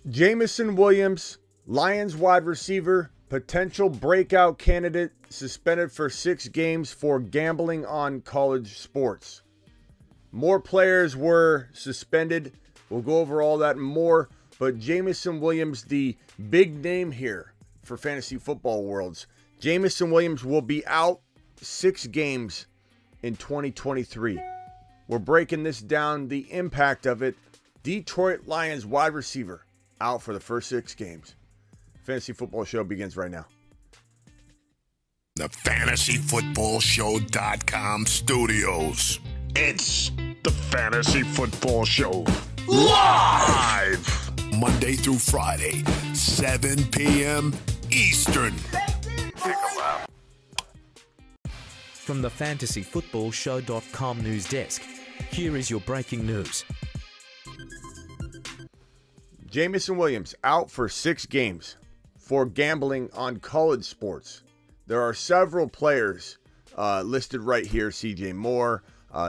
Jameson Williams, Lions wide receiver, potential breakout candidate, suspended for 6 games for gambling on college sports. More players were suspended. We'll go over all that and more. But Jameson Williams, the big name here for fantasy football worlds. Jameson Williams will be out 6 games in 2023. We're breaking this down, the impact of it. Detroit Lions wide receiver out for the first 6 games. Fantasy Football Show begins right now. The FantasyFootballShow.com studios. It's the Fantasy Football Show live Monday through Friday, 7 p.m. Eastern. From the FantasyFootballShow.com news desk, here is your breaking news. Jameson Williams out for 6 games for gambling on college sports. There are several players listed right here. CJ Moore,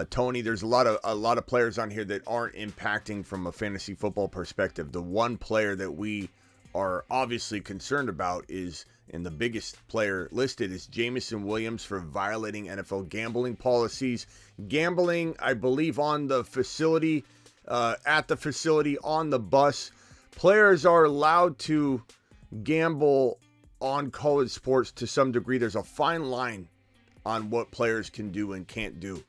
Tony. There's a lot of players on here that aren't impacting from a fantasy football perspective. The one player that we are obviously concerned about is, and the biggest player listed is Jameson Williams for violating NFL gambling policies. Gambling, I believe, on the facility, at the facility, on the bus. Players are allowed to gamble on college sports to some degree. There's a fine line on what players can do and can't do.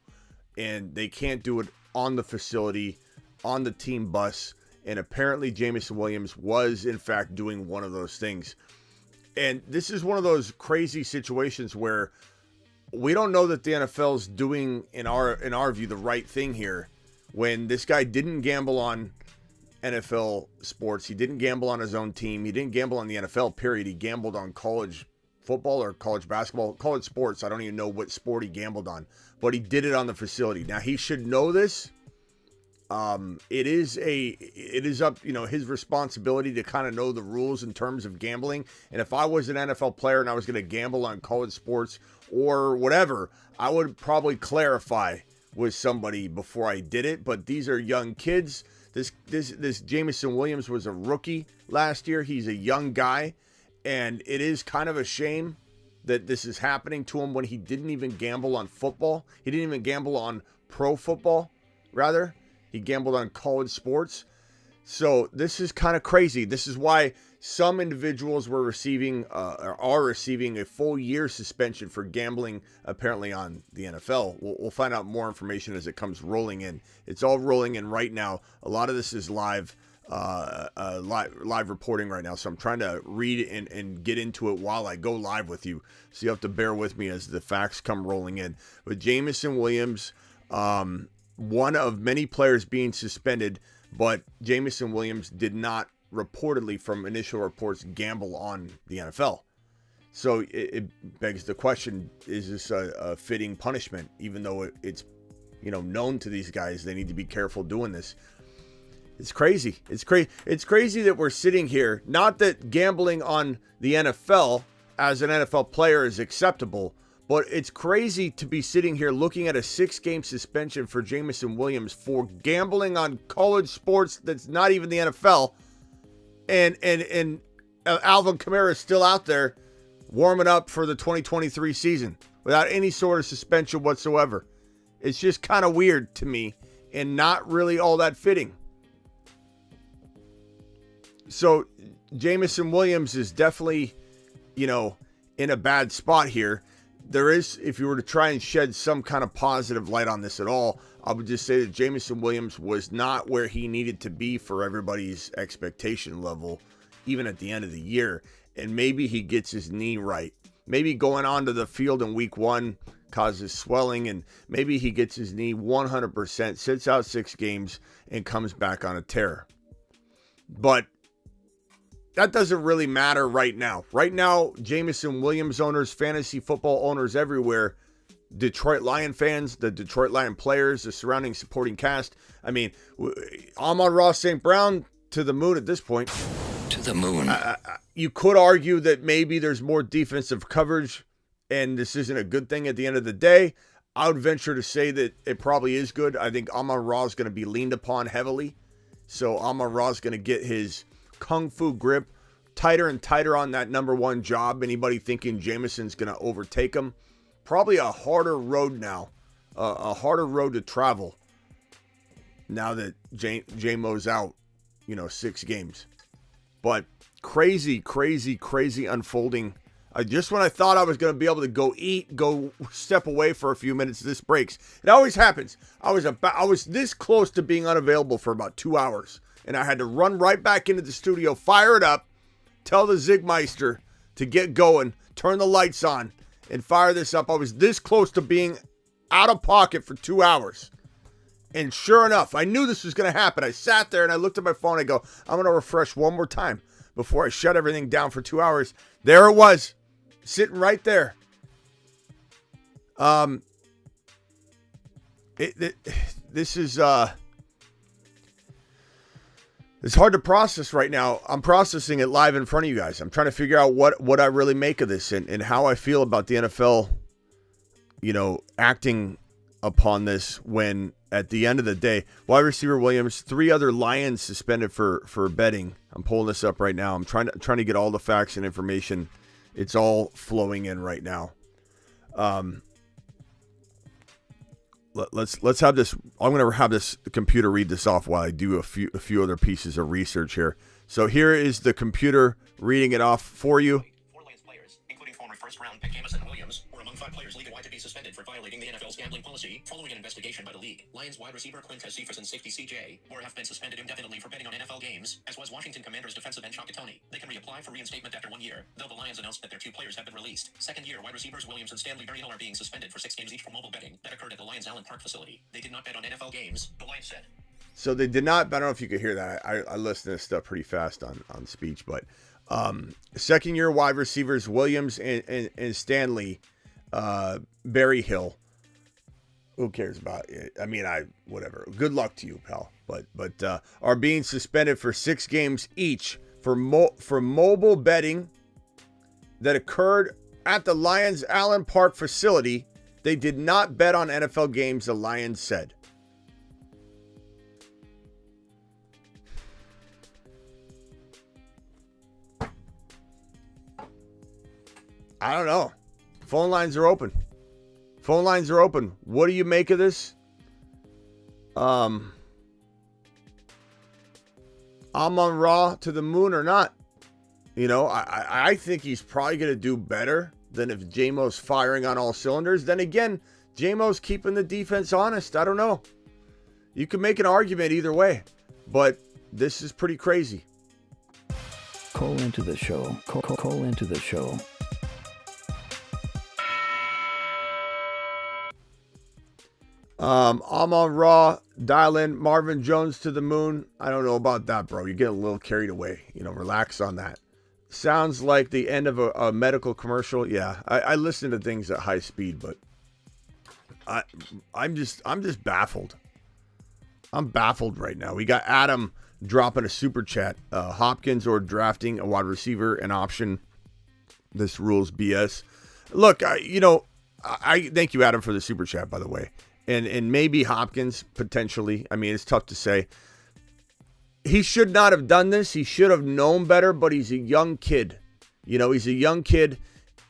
And they can't do it on the facility, on the team bus. And apparently Jameson Williams was, in fact, doing one of those things. And this is one of those crazy situations where we don't know that the NFL's doing, in our view, the right thing here. When this guy didn't gamble on NFL sports, he didn't gamble on his own team, he didn't gamble on the NFL, period. He gambled on college football or college basketball, college sports. I don't even know what sport he gambled on, but he did it on the facility. Now, he should know this. It is up, his responsibility to kind of know the rules in terms of gambling. And if I was an NFL player and I was going to gamble on college sports or whatever, I would probably clarify with somebody before I did it. But these are young kids. This Jameson Williams was a rookie last year. He's a young guy, and it is kind of a shame that this is happening to him when he didn't even gamble on football. He didn't even gamble on pro football, rather. He gambled on college sports. So this is kind of crazy. This is why some individuals are receiving a full year suspension for gambling, apparently, on the NFL. We'll find out more information as it comes rolling in. It's all rolling in right now. A lot of this is live reporting right now. So I'm trying to read and get into it while I go live with you. So you have to bear with me as the facts come rolling in. But Jameson Williams, one of many players being suspended, but Jameson Williams did not reportedly, from initial reports, gamble on the NFL. So it begs the question, is this a fitting punishment? Even though it's known to these guys, they need to be careful doing this. It's crazy. It's crazy that we're sitting here. Not that gambling on the NFL as an NFL player is acceptable, but it's crazy to be sitting here looking at a 6-game suspension for Jameson Williams for gambling on college sports that's not even the NFL. And Alvin Kamara is still out there warming up for the 2023 season without any sort of suspension whatsoever. It's just kind of weird to me and not really all that fitting. So Jameson Williams is definitely, in a bad spot here. There is, if you were to try and shed some kind of positive light on this at all, I would just say that Jameson Williams was not where he needed to be for everybody's expectation level, even at the end of the year. And maybe he gets his knee right. Maybe going onto the field in week 1 causes swelling, and maybe he gets his knee 100%, sits out 6 games, and comes back on a tear. But that doesn't really matter right now. Right now, Jameson Williams owners, fantasy football owners everywhere, Detroit Lion fans, the Detroit Lion players, the surrounding supporting cast. I mean, Amon-Ra St. Brown to the moon at this point. To the moon. You could argue that maybe there's more defensive coverage, and this isn't a good thing at the end of the day. I would venture to say that it probably is good. I think Amon-Ra is going to be leaned upon heavily. So Amon-Ra is going to get his kung fu grip, tighter and tighter on that number one job. Anybody thinking Jameson's going to overtake him? Probably a harder road now, a harder road to travel now that J-Mo's out, 6 games. But crazy unfolding. Just when I thought I was going to be able to go eat, go step away for a few minutes, this breaks. It always happens. I was this close to being unavailable for about 2 hours, and I had to run right back into the studio, fire it up, tell the Zigmeister to get going, turn the lights on, and fire this up. I was this close to being out of pocket for 2 hours. And sure enough, I knew this was going to happen. I sat there and I looked at my phone. I go, I'm going to refresh one more time before I shut everything down for 2 hours. There it was, sitting right there. This is it's hard to process right now. I'm processing it live in front of you guys. I'm trying to figure out what I really make of this and how I feel about the NFL, acting upon this when at the end of the day, wide receiver Williams, 3 other Lions suspended for betting. I'm pulling this up right now. I'm trying to get all the facts and information. It's all flowing in right now. Let's have this. I'm going to have this computer read this off while I do a few other pieces of research here. So here is the computer reading it off for you. 4 Lions players, including former first-round pick Jameson and Williams, were among 5 players league-wide to be suspended for violating the NFL's gambling policy following an investigation by the league. Lions wide receiver Quintez Cephas and safety CJ Moore have been suspended indefinitely for betting on NFL games, as was Washington Commanders defensive end Shakatoni. They can reapply for reinstatement after 1 year, though the Lions announced that their 2 players have been released. Second-year wide receivers Williams and Stanley Berryhill are being suspended for 6 games each for mobile betting that occurred at the Lions Allen Park facility. They did not bet on NFL games, the Lions said. So they did not, but I don't know if you could hear that. I listen to this stuff pretty fast on speech, but second-year wide receivers Williams and Stanley Berryhill. Who cares about it? I mean, whatever. Good luck to you, pal. But are being suspended for 6 games each for mobile betting that occurred at the Lions Allen Park facility. They did not bet on NFL games, the Lions said. I don't know. Phone lines are open. What do you make of this? I'm on Raw to the moon or not. I think he's probably going to do better than if J-Mo's firing on all cylinders. Then again, J-Mo's keeping the defense honest. I don't know. You can make an argument either way, but this is pretty crazy. Call into the show. Call into the show. I'm on Raw. Dial in Marvin Jones to the moon. I don't know about that, bro. You get a little carried away. Relax on that. Sounds like the end of a medical commercial. Yeah, I listen to things at high speed, but I'm just baffled. I'm baffled right now. We got Adam dropping a super chat. Hopkins or drafting a wide receiver an option. This rules BS. Look, I thank you, Adam, for the super chat, by the way. And maybe Hopkins, potentially. I mean, it's tough to say. He should not have done this. He should have known better, but he's a young kid. He's a young kid,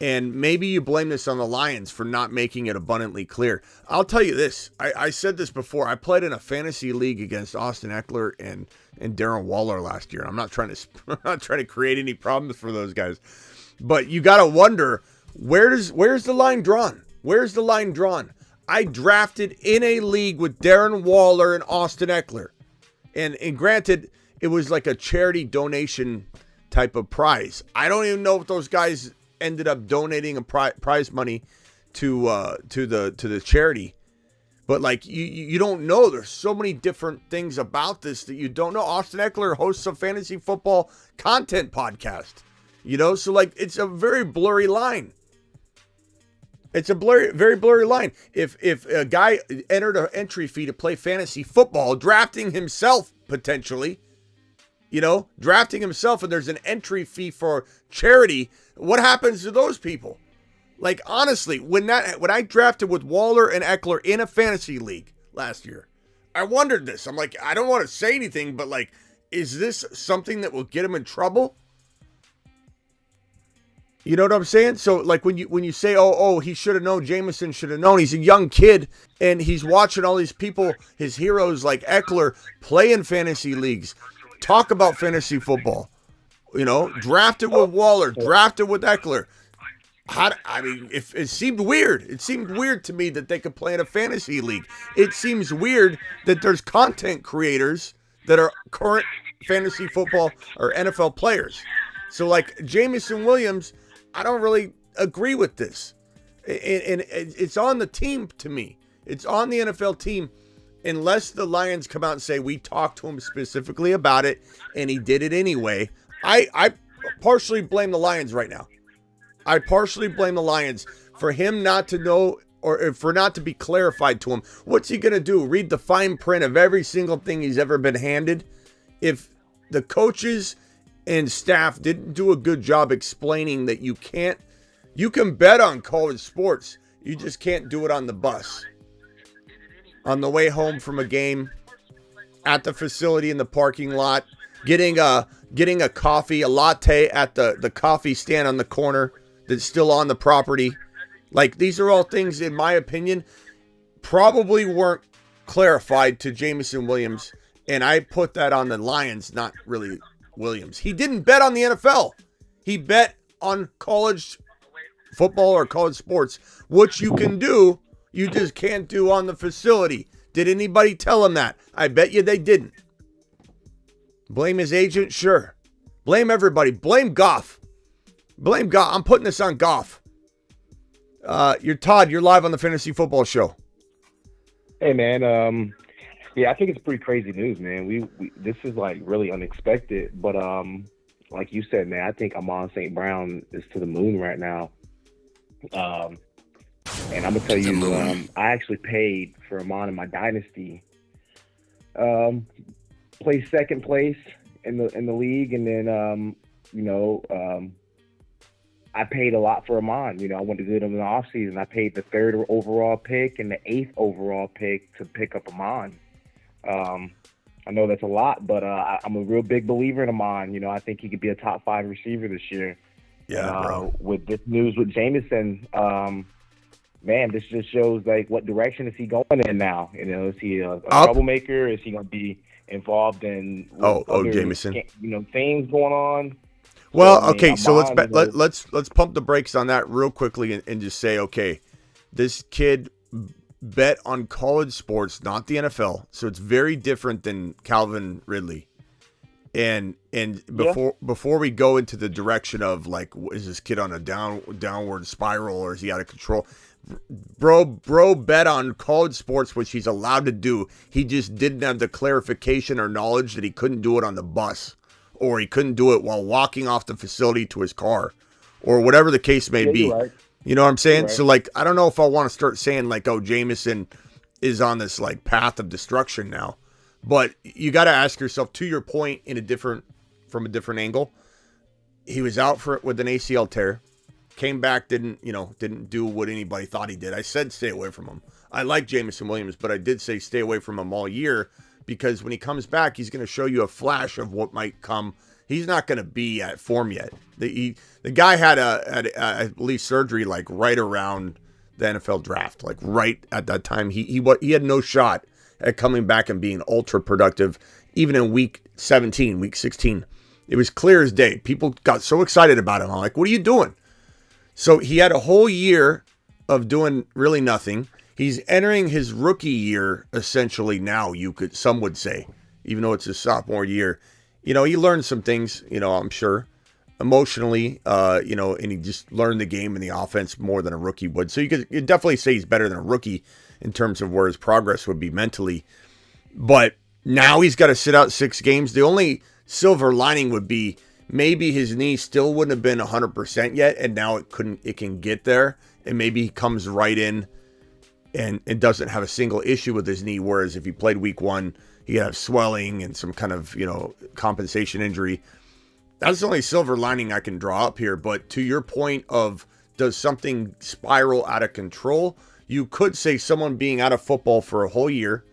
and maybe you blame this on the Lions for not making it abundantly clear. I'll tell you this. I said this before. I played in a fantasy league against Austin Eckler and Darren Waller last year. I'm not trying to create any problems for those guys. But you got to wonder, where's the line drawn? Where's the line drawn? I drafted in a league with Darren Waller and Austin Eckler. And granted, it was like a charity donation type of prize. I don't even know if those guys ended up donating a prize money to the charity. But like you don't know. There's so many different things about this that you don't know. Austin Eckler hosts a fantasy football content podcast. So like it's a very blurry line. It's a very blurry line. If a guy entered an entry fee to play fantasy football, drafting himself potentially, drafting himself, and there's an entry fee for charity, what happens to those people? Like, honestly, when I drafted with Waller and Eckler in a fantasy league last year, I wondered this. I'm like, I don't want to say anything, but like, is this something that will get him in trouble? You know what I'm saying? So like when you say, oh, he should have known, Jameson should have known. He's a young kid and he's watching all these people, his heroes like Eckler, play in fantasy leagues, talk about fantasy football. You know, drafted with Waller, drafted with Eckler. If it seemed weird. It seemed weird to me that they could play in a fantasy league. It seems weird that there's content creators that are current fantasy football or NFL players. So like Jameson Williams, I don't really agree with this. And it's on the team to me. It's on the NFL team unless the Lions come out and say, we talked to him specifically about it and he did it anyway. I partially blame the Lions right now. I partially blame the Lions for him not to know or for not to be clarified to him. What's he going to do? Read the fine print of every single thing he's ever been handed? If the coaches and staff didn't do a good job explaining that you can bet on college sports. You just can't do it on the bus. On the way home from a game, at the facility in the parking lot, getting a coffee, a latte at the coffee stand on the corner that's still on the property. Like, these are all things, in my opinion, probably weren't clarified to Jameson Williams. And I put that on the Lions, not really Williams. He didn't bet on the NFL. He bet on college football or college sports, which you can do. You just can't do on the facility. Did anybody tell him that? I bet you they didn't. Blame his agent? Sure. Blame everybody. Blame Goff. Blame Goff. I'm putting this on Goff. You're Todd. You're live on the Fantasy Football Show. Hey, man. Yeah, I think it's pretty crazy news, man. We this is like really unexpected, but like you said, man, I think Amon St. Brown is to the moon right now. And I'm gonna tell you, I actually paid for Amon in my dynasty. Placed second place in the league, and then I paid a lot for Amon. You know, I went to get him in the offseason. I paid the 3rd overall pick and the 8th overall pick to pick up Amon. I know that's a lot, but I'm a real big believer in Amon. You know, I think he could be a top 5 receiver this year. Yeah, bro. With this news with Jameson, man, this just shows like what direction is he going in now? You know, is he a troublemaker? Is he going to be involved in other, Jameson? Things going on? Well, okay, so let's pump the brakes on that real quickly and just say, okay, this kid bet on college sports, not the NFL, so it's very different than Calvin Ridley. And before we go into the direction of like, is this kid on a downward spiral or is he out of control? Bro bet on college sports, which he's allowed to do. He just didn't have the clarification or knowledge that he couldn't do it on the bus, or he couldn't do it while walking off the facility to his car, or whatever the case may be. Right. You know what I'm saying? Right. So like, I don't know if I want to start saying like, oh, Jameson is on this like path of destruction now, but you got to ask yourself, to your point, from a different angle. He was out with an ACL tear, came back, didn't do what anybody thought he did. I said stay away from him. I like Jameson Williams, but I did say stay away from him all year, because when he comes back, he's going to show you a flash of what might come. He's not going to be at form yet. The guy had I believe surgery like right around the NFL draft, like right at that time. He had no shot at coming back and being ultra productive, even in week 17, week 16. It was clear as day. People got so excited about him. I'm like, what are you doing? So he had a whole year of doing really nothing. He's entering his rookie year essentially now, some would say, even though it's his sophomore year. You know, he learned some things, I'm sure, emotionally, and he just learned the game and the offense more than a rookie would. So you'd definitely say he's better than a rookie in terms of where his progress would be mentally. But now he's got to sit out 6 games. The only silver lining would be maybe his knee still wouldn't have been 100% yet, and now it can get there, and maybe he comes right in and doesn't have a single issue with his knee, whereas if he played week 1, he'd have swelling and some kind of, compensation injury. That's the only silver lining I can draw up here. But to your point of, does something spiral out of control? You could say someone being out of football for a whole year,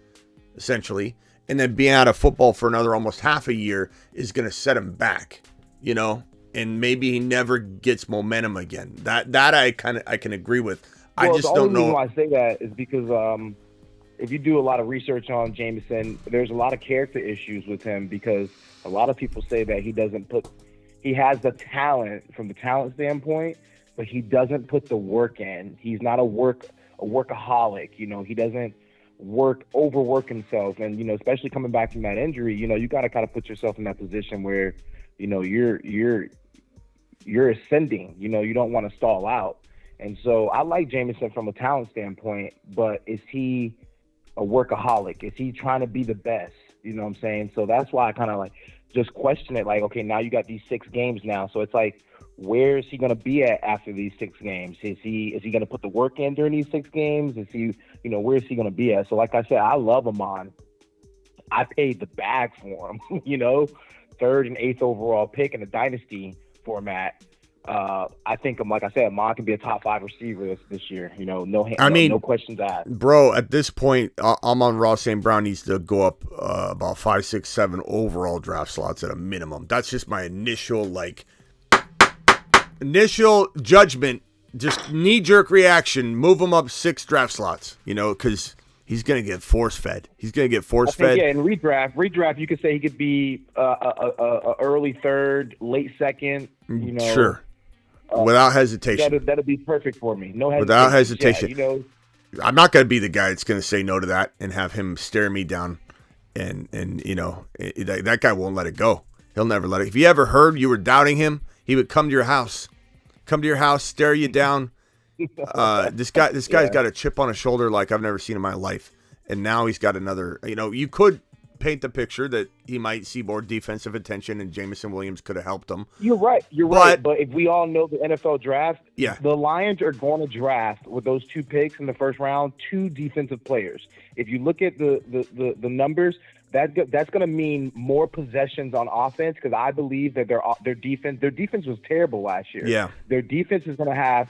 essentially, and then being out of football for another almost half a year is going to set him back, and maybe he never gets momentum again. That I can agree with. I just don't know. The only reason why I say that is because if you do a lot of research on Jameson, there's a lot of character issues with him because a lot of people say that he has the talent from the talent standpoint, but he doesn't put the work in. He's not a workaholic. He doesn't overwork himself. And, especially coming back from that injury, you got to kind of put yourself in that position where, you're ascending, you don't want to stall out. And so I like Jameson from a talent standpoint, but is he a workaholic? Is he trying to be the best? You know what I'm saying? So that's why I kind of just question it. Like, okay, now you got these 6 games now. So it's like, where is he going to be at after these 6 games? Is he going to put the work in during these 6 games? Is he, where is he going to be at? So like I said, I love Amon. I paid the bag for him, 3rd and 8th overall pick in the dynasty format. I think like I said, Amon can be a top 5 receiver this year. No questions asked. Bro, at this point, Amon-Ra St. Brown needs to go up about 5, 6, 7 overall draft slots at a minimum. That's just my initial judgment, just knee-jerk reaction. Move him up 6 draft slots, because he's going to get force-fed. He's going to get force-fed. Yeah, in redraft, you could say he could be a early 3rd, late 2nd. Sure. Without hesitation. That'd be perfect for me. No hesitation. Without hesitation. Yeah, I'm not going to be the guy that's going to say no to that and have him stare me down. And that guy won't let it go. He'll never let it. If you ever heard you were doubting him, he would come to your house, stare you down. This guy's got a chip on his shoulder like I've never seen in my life. And now he's got another, you could paint the picture that he might see more defensive attention and Jameson Williams could have helped him. You're right. But if we all know the NFL draft, yeah, the Lions are going to draft with those 2 picks in the first round, 2 defensive players. If you look at the numbers, that's going to mean more possessions on offense because I believe that their defense was terrible last year. Yeah. Their defense is going to have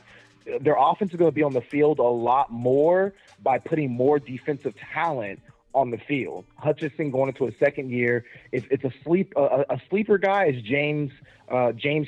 their offense is going to be on the field a lot more by putting more defensive talent on the field. Hutchinson going into a 2nd year. If it's a sleeper guy is James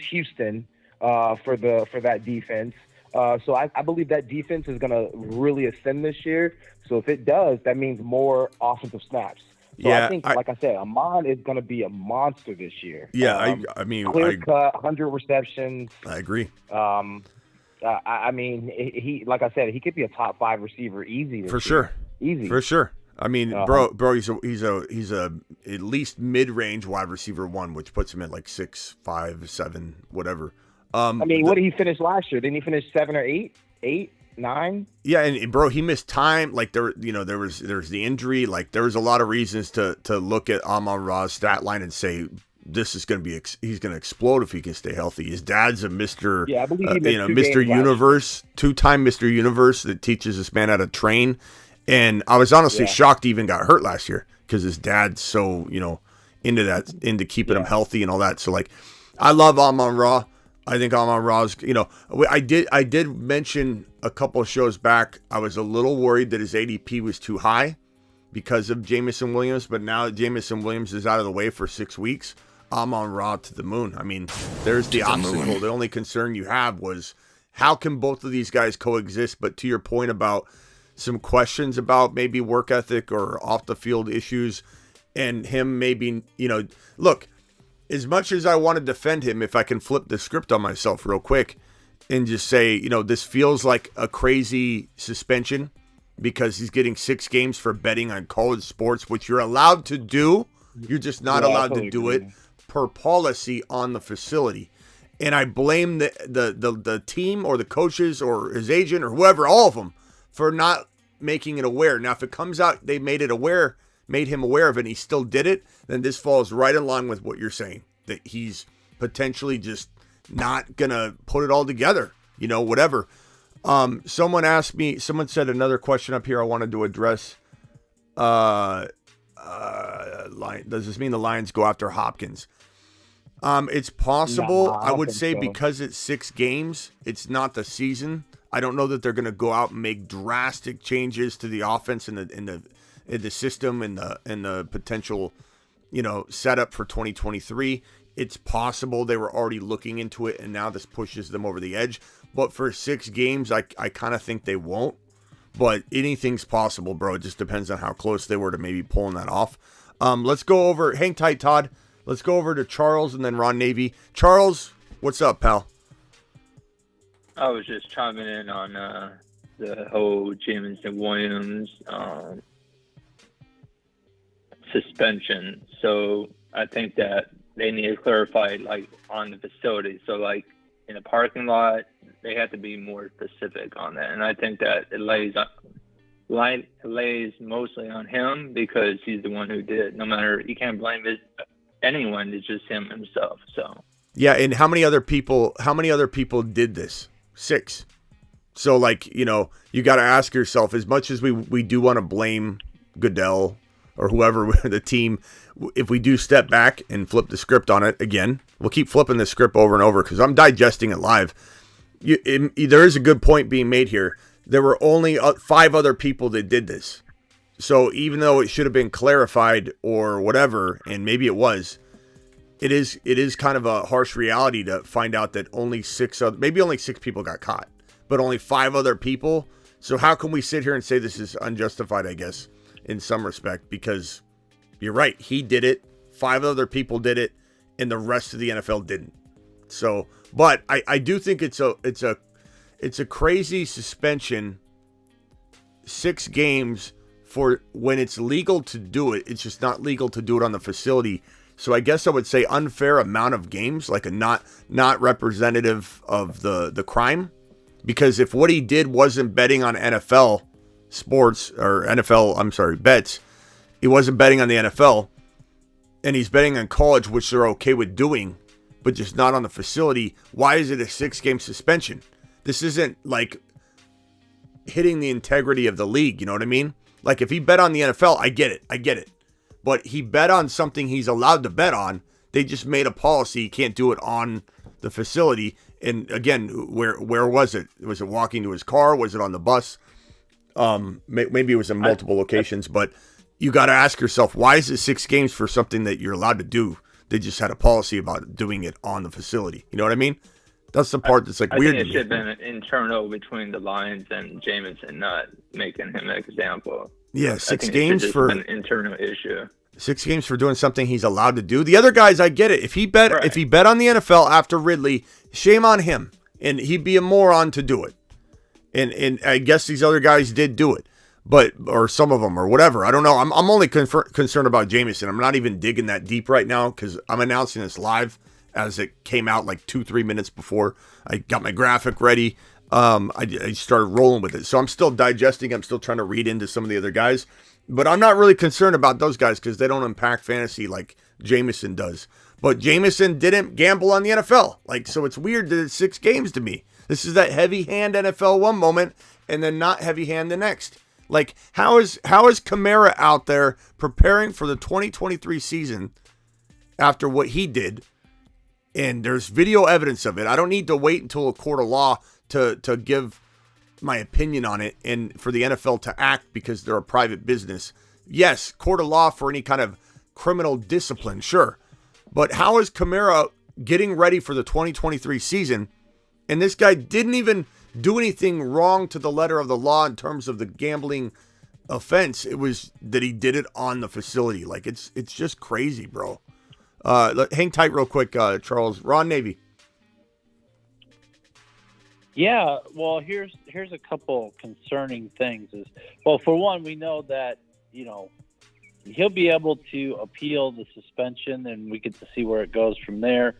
Houston for that defense. So I believe that defense is going to really ascend this year. So if it does, that means more offensive snaps. So I think, like I said, Amon is going to be a monster this year. Yeah, I mean, clear cut, 100 receptions. I agree. I mean, he like I said, he could be a top 5 receiver easy this for year. Sure. Easy for sure. I mean, bro, he's a at least mid-range wide receiver 1, which puts him at like 6, 5, 7, whatever. I mean, what did he finish last year? Didn't he finish 7 or 8? 8, 9? Yeah, and bro, he missed time. Like there was the injury. Like there was a lot of reasons to look at Amon-Ra's stat line and say this is going to be he's going to explode if he can stay healthy. His dad's a Mr. Yeah, I believe he missed 2 Mr. Universe, 2-time Mr. Universe that teaches this man how to train. And I was honestly shocked he even got hurt last year because his dad's so, into keeping him healthy and all that. So, like, I love Amon-Ra. I think Amon-Ra's, I did mention a couple of shows back, I was a little worried that his ADP was too high because of Jameson Williams. But now that Jameson Williams is out of the way for 6 weeks, Amon-Ra to the moon. I mean, there's the obstacle. The only concern you have was how can both of these guys coexist? But to your point about some questions about maybe work ethic or off the field issues and him maybe, look, as much as I want to defend him, if I can flip the script on myself real quick and just say, this feels like a crazy suspension because he's getting 6 games for betting on college sports, which you're allowed to do. You're just not allowed to do it per policy on the facility. And I blame the team or the coaches or his agent or whoever, all of them, for not making it aware. Now, if it comes out they made him aware of it and he still did it, then this falls right in line with what you're saying, that he's potentially just not gonna put it all together, whatever. Someone said another question up here I wanted to address. Does this mean the Lions go after Hopkins? It's possible. No, I would say so. Because it's 6 games, it's not the season. I don't know that they're going to go out and make drastic changes to the offense in the system and the potential, setup for 2023. It's possible they were already looking into it, and now this pushes them over the edge. But for 6 games, I kind of think they won't. But anything's possible, bro. It just depends on how close they were to maybe pulling that off. Let's go over. Hang tight, Todd. Let's go over to Charles and then Ron Navy. Charles, what's up, pal? I was just chiming in on the whole Jameson Williams suspension. So I think that they need to clarify, like, on the facility. So, like, in the parking lot, they have to be more specific on that. And I think that it lays mostly on him because he's the one who did it. No matter, you can't blame anyone. It's just him himself. So yeah, and how many other people did this? 6. So, like, you got to ask yourself, as much as we do want to blame Goodell or whoever, the team, if we do step back and flip the script on it again, we'll keep flipping the script over and over because I'm digesting it live. There is a good point being made here. There were only 5 other people that did this. So even though it should have been clarified or whatever, and maybe it was, it is kind of a harsh reality to find out that only 6 people got caught, but only 5 other people. So how can we sit here and say this is unjustified, I guess, in some respect? Because you're right, he did it, 5 other people did it, and the rest of the NFL didn't. So, but I do think it's a crazy suspension, 6 games for when it's legal to do it. It's just not legal to do it on the facility. So I guess I would say unfair amount of games, like a not representative of the crime. Because if what he did wasn't betting on NFL sports or bets, he wasn't betting on the NFL, and he's betting on college, which they're okay with doing, but just not on the facility. Why is it a 6-game suspension? This isn't like hitting the integrity of the league. You know what I mean? Like, if he bet on the NFL, I get it. But he bet on something he's allowed to bet on. They just made a policy. He can't do it on the facility. And again, where was it? Was it walking to his car? Was it on the bus? Maybe it was in multiple locations. But you got to ask yourself, why is it 6 games for something that you're allowed to do? They just had a policy about doing it on the facility. You know what I mean? That's the part that's like weird. I think it should have been internal between the Lions and Jameson, not making him an example. Yeah, 6 games for an internal issue. 6 games for doing something he's allowed to do. The other guys, I get it. If he bet on the NFL after Ridley, shame on him, and he'd be a moron to do it. And I guess these other guys did do it, or some of them, or whatever. I don't know. I'm only concerned about Jameson. I'm not even digging that deep right now because I'm announcing this live as it came out like 2-3 minutes before. I got my graphic ready. I started rolling with it. So I'm still digesting. I'm still trying to read into some of the other guys. But I'm not really concerned about those guys because they don't impact fantasy like Jameson does. But Jameson didn't gamble on the NFL. So it's weird that it's 6 games to me. This is that heavy hand NFL one moment and then not heavy hand the next. How is Kamara out there preparing for the 2023 season after what he did? And there's video evidence of it. I don't need to wait until a court of law to give my opinion on it and for the NFL to act because they're a private business. Yes, court of law for any kind of criminal discipline, sure. But how is Kamara getting ready for the 2023 season? And this guy didn't even do anything wrong to the letter of the law in terms of the gambling offense. It was that he did it on the facility. It's just crazy, bro. Hang tight real quick, Charles. Ron Navy. Yeah, well, here's a couple concerning things. For one, we know that, he'll be able to appeal the suspension, and we get to see where it goes from there.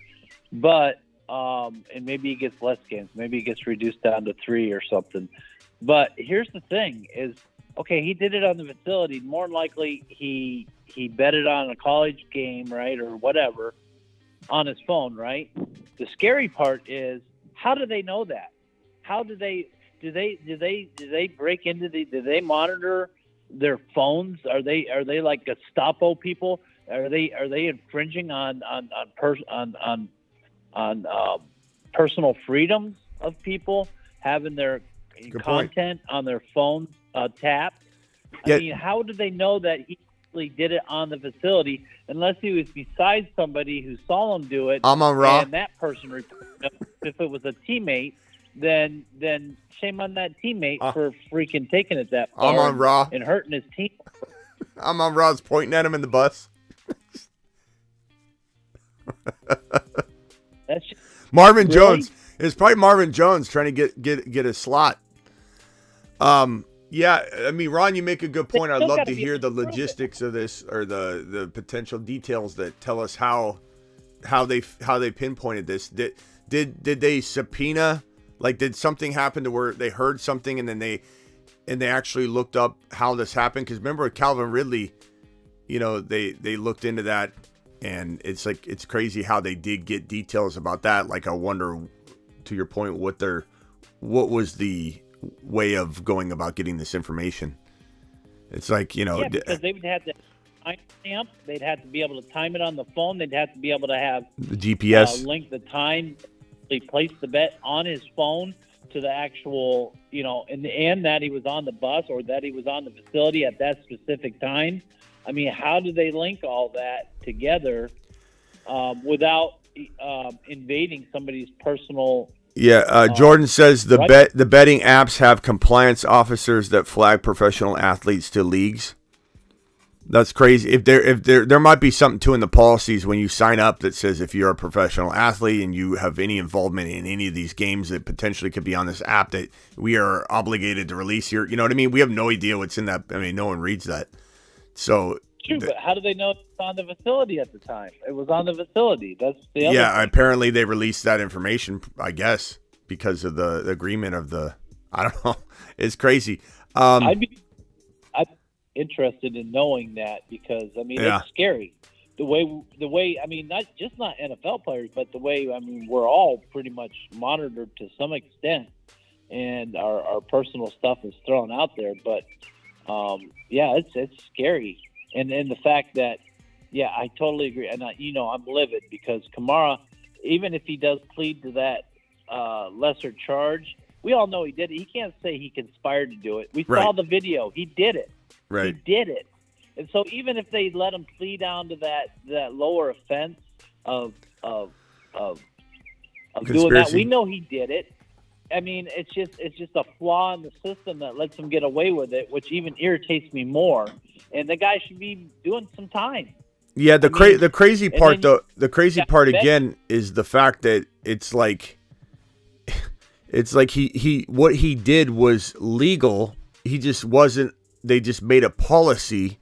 But and maybe he gets less games. Maybe he gets reduced down to 3 or something. But here's the thing: okay, he did it on the facility. More than likely, he betted on a college game, right, or whatever, on his phone, right? The scary part is, how do they know that? How do they break into do they monitor their phones? Are they like Gestapo people? Are they infringing on personal freedoms of people having their content on their phones tapped? Yeah. I mean, how do they know that he actually did it on the facility unless he was beside somebody who saw him do it? I'm on Raw. And that person reported it. If it was a teammate, then shame on that teammate for freaking taking it that far. I'm on Raw. And hurting his team. I'm on Raw's pointing at him in the bus. That's just, Marvin really? Jones. It's probably Marvin Jones trying to get a slot. Yeah, I mean, Ron, you make a good point. I'd still love gotta to be hear able the to prove it. logistics of this, or the potential details that tell us how they pinpointed this. Did they subpoena? Like, did something happen to where they heard something and then they actually looked up how this happened? Because remember with Calvin Ridley, they looked into that, and it's crazy how they did get details about that. Like, I wonder, to your point, what was the way of going about getting this information? It's like, because they would have to time stamp. They'd have to be able to time it on the phone. They'd have to be able to have the GPS link the time. They placed the bet on his phone to the actual, and that he was on the bus or that he was on the facility at that specific time. I mean, how do they link all that together without invading somebody's personal? Yeah, Jordan says the betting apps have compliance officers that flag professional athletes to leagues. That's crazy. If there might be something too in the policies when you sign up that says if you're a professional athlete and you have any involvement in any of these games that potentially could be on this app, that we are obligated to release your. You know what I mean? We have no idea what's in that. I mean, no one reads that. So. True, but how do they know it's on the facility at the time? It was on the facility. That's the other thing. Apparently they released that information, I guess, because of the agreement of the. I don't know. It's crazy. I'd be interested in knowing that because it's scary. The way I mean, not NFL players, but the way we're all pretty much monitored to some extent, and our personal stuff is thrown out there. But it's scary. And the fact that, I totally agree. And, I'm livid because Kamara, even if he does plead to that lesser charge, we all know he did it. He can't say he conspired to do it. We saw the video. He did it. Right. He did it. And so even if they let him plead down to that lower offense of doing that, we know he did it. I mean, it's just a flaw in the system that lets him get away with it, which even irritates me more. And the guy should be doing some time. Yeah, the crazy part again is the fact that it's like he what he did was legal. He just wasn't. They just made a policy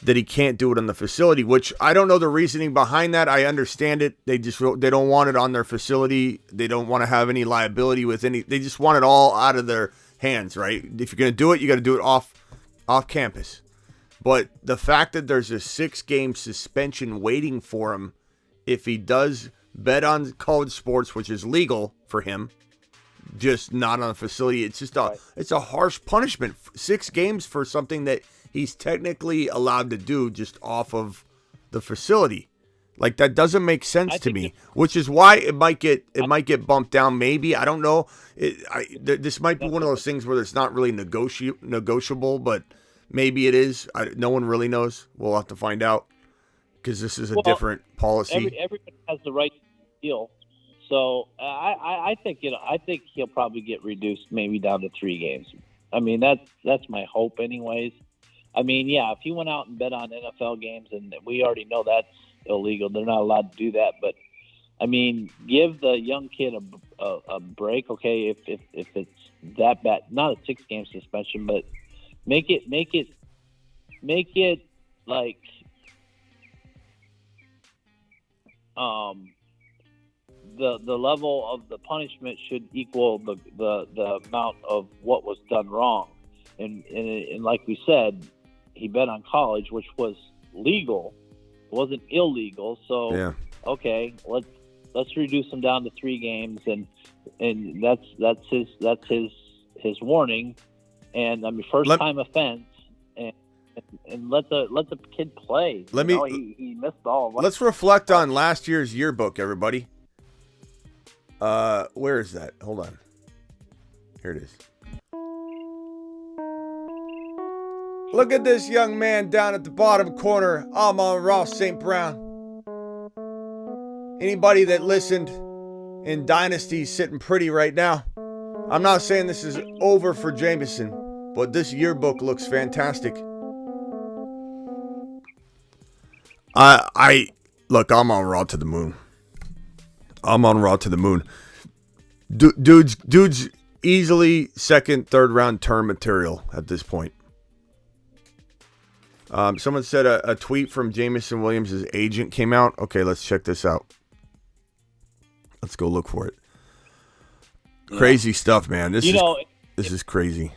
that he can't do it on the facility, which I don't know the reasoning behind that. I understand it. They don't want it on their facility. They don't want to have any liability with any. They just want it all out of their hands, right? If you're going to do it, you got to do it off campus. But the fact that there's a 6-game suspension waiting for him if he does bet on college sports, which is legal for him, just not on a facility, it's just it's a harsh punishment. 6 games for something that he's technically allowed to do just off of the facility. Like, that doesn't make sense to me, which is why it might get bumped down. Maybe, I don't know. This might be one of those things where it's not really negotiable, but maybe it is. No one really knows. We'll have to find out because this is a different policy. Everybody has the right to deal. So I think he'll probably get reduced maybe down to 3 games. I mean, that's my hope anyways. I mean, if he went out and bet on NFL games, and we already know that's illegal, they're not allowed to do that. But I mean, give the young kid a break, okay? If it's that bad, not a 6-game suspension, but make it like the level of the punishment should equal the amount of what was done wrong. And like we said, he bet on college, which was legal. It wasn't illegal. So okay, let's reduce him down to 3 games, and that's his warning. And I mean, first time offense, and let the kid play. He missed all. Let's reflect on last year's yearbook, everybody. Where is that? Hold on. Here it is. Look at this young man down at the bottom corner, Amon Ross St. Brown. Anybody that listened in Dynasty sitting pretty right now. I'm not saying this is over for Jameson, but this yearbook looks fantastic. Look, I'm on Raw to the moon. I'm on Raw to the moon. Dude's easily second, third round term material at this point. Someone said a tweet from Jameson Williams' agent came out. Okay, let's check this out. Let's go look for it. Yeah. Crazy stuff, man. This is crazy.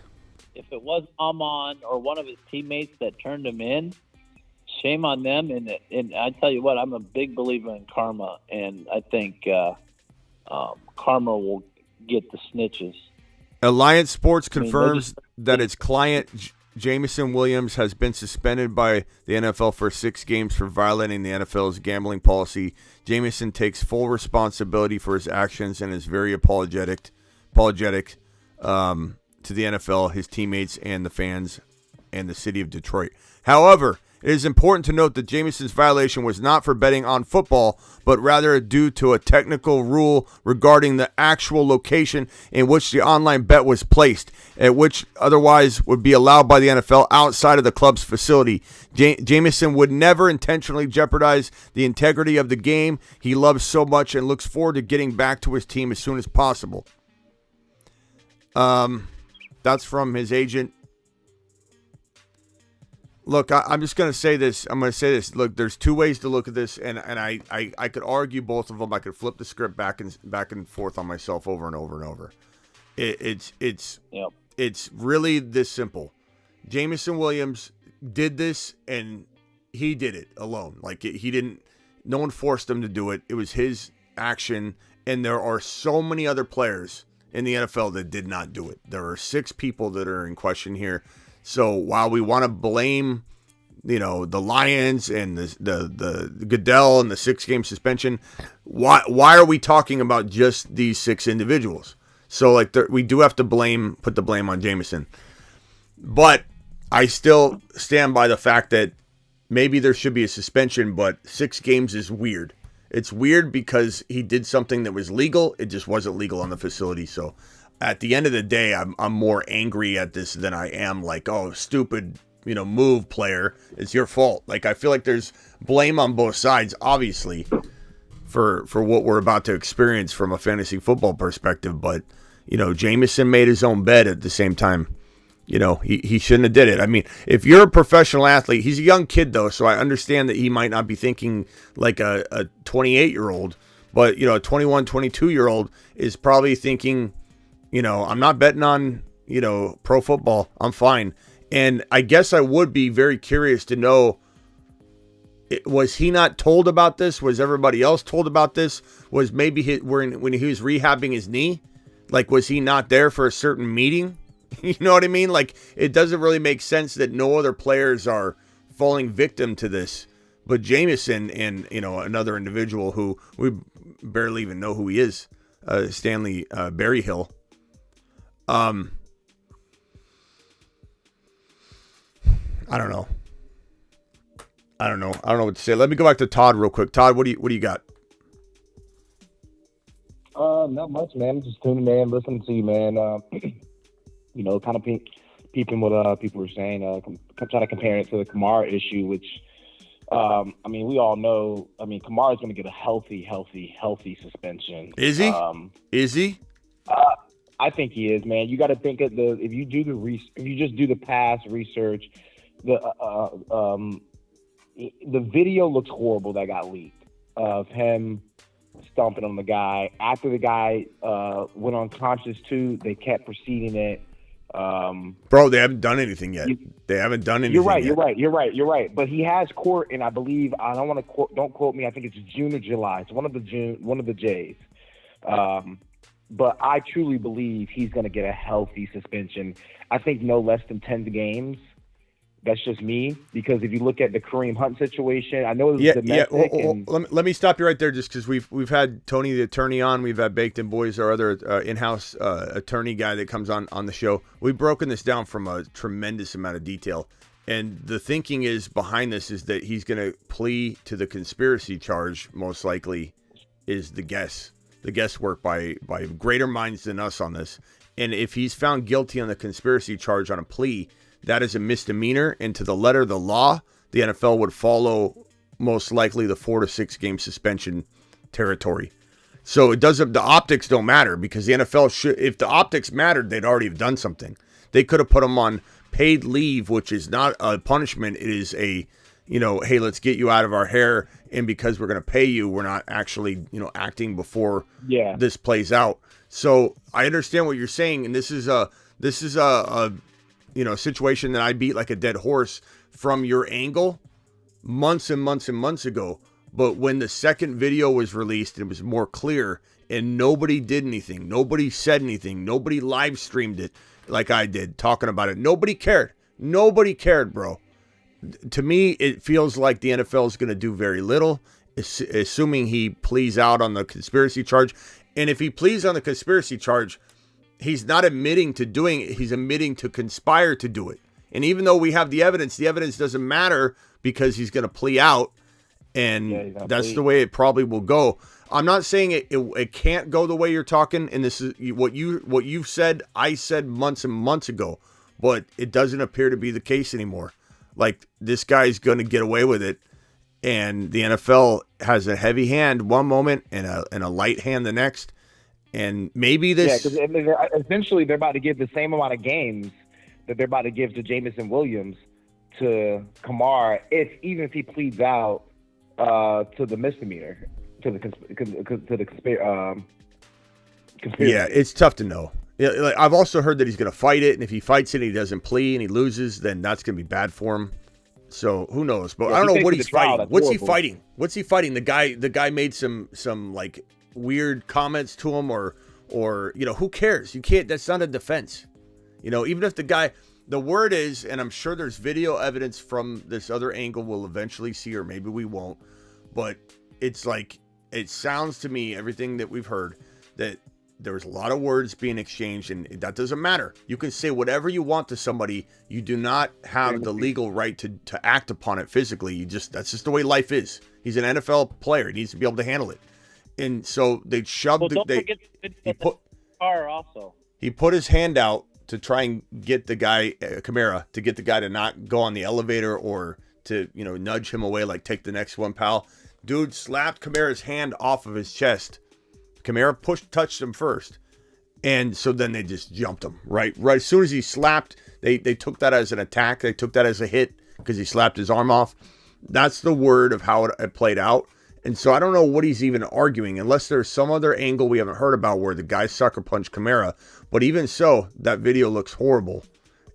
If it was Amon or one of his teammates that turned him in, shame on them. And I tell you what, I'm a big believer in karma, and I think karma will get the snitches. Alliance Sports confirms that its client Jameson Williams has been suspended by the NFL for 6 games for violating the NFL's gambling policy. Jameson takes full responsibility for his actions and is very apologetic to the NFL, his teammates, and the fans and the city of Detroit. However, it is important to note that Jameson's violation was not for betting on football, but rather due to a technical rule regarding the actual location in which the online bet was placed, at which otherwise would be allowed by the NFL outside of the club's facility. Jameson would never intentionally jeopardize the integrity of the game he loves so much and looks forward to getting back to his team as soon as possible. That's from his agent. Look, I'm just going to say this. I'm going to say this. Look, there's 2 ways to look at this, and I could argue both of them. I could flip the script back and forth on myself over and over and over. It's really this simple. Jameson Williams did this, and he did it alone. Like, he didn't. No one forced him to do it. It was his action, and there are so many other players in the NFL that did not do it. There are 6 people that are in question here. So while we want to blame, the Lions and the Goodell and the 6-game suspension, why are we talking about just these 6 individuals? So we do have to put the blame on Jameson. But I still stand by the fact that maybe there should be a suspension, but 6 games is weird. It's weird because he did something that was legal. It just wasn't legal on the facility. So at the end of the day, I'm more angry at this than I am like, oh, stupid, move, player. It's your fault. Like, I feel like there's blame on both sides, obviously, for what we're about to experience from a fantasy football perspective. But, Jameson made his own bed at the same time. He shouldn't have did it. I mean, if you're a professional athlete, he's a young kid, though, so I understand that he might not be thinking like a 28-year-old. But, a 21, 22-year-old is probably thinking, I'm not betting on, pro football. I'm fine. And I guess I would be very curious to know, was he not told about this? Was everybody else told about this? Was maybe when he was rehabbing his knee? Like, was he not there for a certain meeting? You know what I mean? Like, it doesn't really make sense that no other players are falling victim to this. But Jameson and, another individual who we barely even know who he is, Stanley Berryhill. I don't know. I don't know what to say. Let me go back to Todd real quick. Todd, what do you got? Not much, man. Just tuning in, listening to you, man. Kind of peeping what people were saying. Trying to compare it to the Kamara issue, which, we all know. Kamara's going to get a healthy suspension. Is he? Is he? I think he is, man. You got to think of if you just do the past research, the video looks horrible that got leaked of him stomping on the guy. After the guy went unconscious too, they kept proceeding it. Bro, they haven't done anything yet. They haven't done anything. You're right. But he has court, and I believe don't quote me. I think it's June or July. It's one of the J's. But I truly believe he's going to get a healthy suspension. I think no less than 10 games. That's just me, because if you look at the Kareem Hunt situation, I know it was domestic. Let me stop you right there, just because we've had Tony the attorney on, we've had Baked and Boys, our other in-house attorney guy that comes on the show. We've broken this down from a tremendous amount of detail, And the thinking is behind this is that he's going to plea to the conspiracy charge, most likely, is the guesswork by greater minds than us on this. And if he's found guilty on the conspiracy charge on a plea, that is a misdemeanor. And to the letter of the law, the NFL would follow most likely the 4 to 6 game suspension territory. So it doesn't. The optics don't matter because the NFL should. If the optics mattered, they'd already have done something. They could have put him on paid leave, which is not a punishment. It is a, hey, let's get you out of our hair, and because we're going to pay you, we're not actually, acting before this plays out. So I understand what you're saying, and this is a situation that I beat like a dead horse from your angle months and months and months ago. But when the second video was released, it was more clear, and nobody did anything. Nobody said anything. Nobody live streamed it like I did, talking about it. Nobody cared. Nobody cared, bro. To me, it feels like the NFL is going to do very little, assuming he pleads out on the conspiracy charge. And if he pleads on the conspiracy charge, he's not admitting to doing it. He's admitting to conspire to do it. And even though we have the evidence doesn't matter because he's going to plea out. And that's the way it probably will go. I'm not saying it can't go the way you're talking, and this is what you've said. I said months and months ago, but it doesn't appear to be the case anymore. Like, this guy's going to get away with it, and the NFL has a heavy hand one moment and a light hand the next, and maybe this. Yeah, because essentially they're about to give the same amount of games that they're about to give to Jameson Williams to Kamara, even if he pleads out to the misdemeanor, to the conspiracy. Yeah, it's tough to know. Yeah, like, I've also heard that he's going to fight it, and if he fights it and he doesn't plea and he loses, then that's going to be bad for him. So who knows? But I don't know what he's fighting. What's he fighting? What's he fighting? The guy made some like weird comments to him, or who cares? You can't. That's not a defense. Even if the guy. The word is, and I'm sure there's video evidence from this other angle we'll eventually see, or maybe we won't, but it's like, it sounds to me, everything that we've heard, that there was a lot of words being exchanged, and that doesn't matter. You can say whatever you want to somebody. You do not have the legal right to act upon it physically. That's just the way life is. He's an NFL player. He needs to be able to handle it. And so they shoved he put his hand out to try and get the guy, Kamara, to get the guy to not go on the elevator or to, nudge him away, like, take the next one, pal. Dude slapped Kamara's hand off of his chest. Kamara touched him first. And so then they just jumped him, right? Right as soon as he slapped, they took that as an attack. They took that as a hit because he slapped his arm off. That's the word of how it played out. And so I don't know what he's even arguing, unless there's some other angle we haven't heard about where the guy sucker punched Kamara. But even so, that video looks horrible.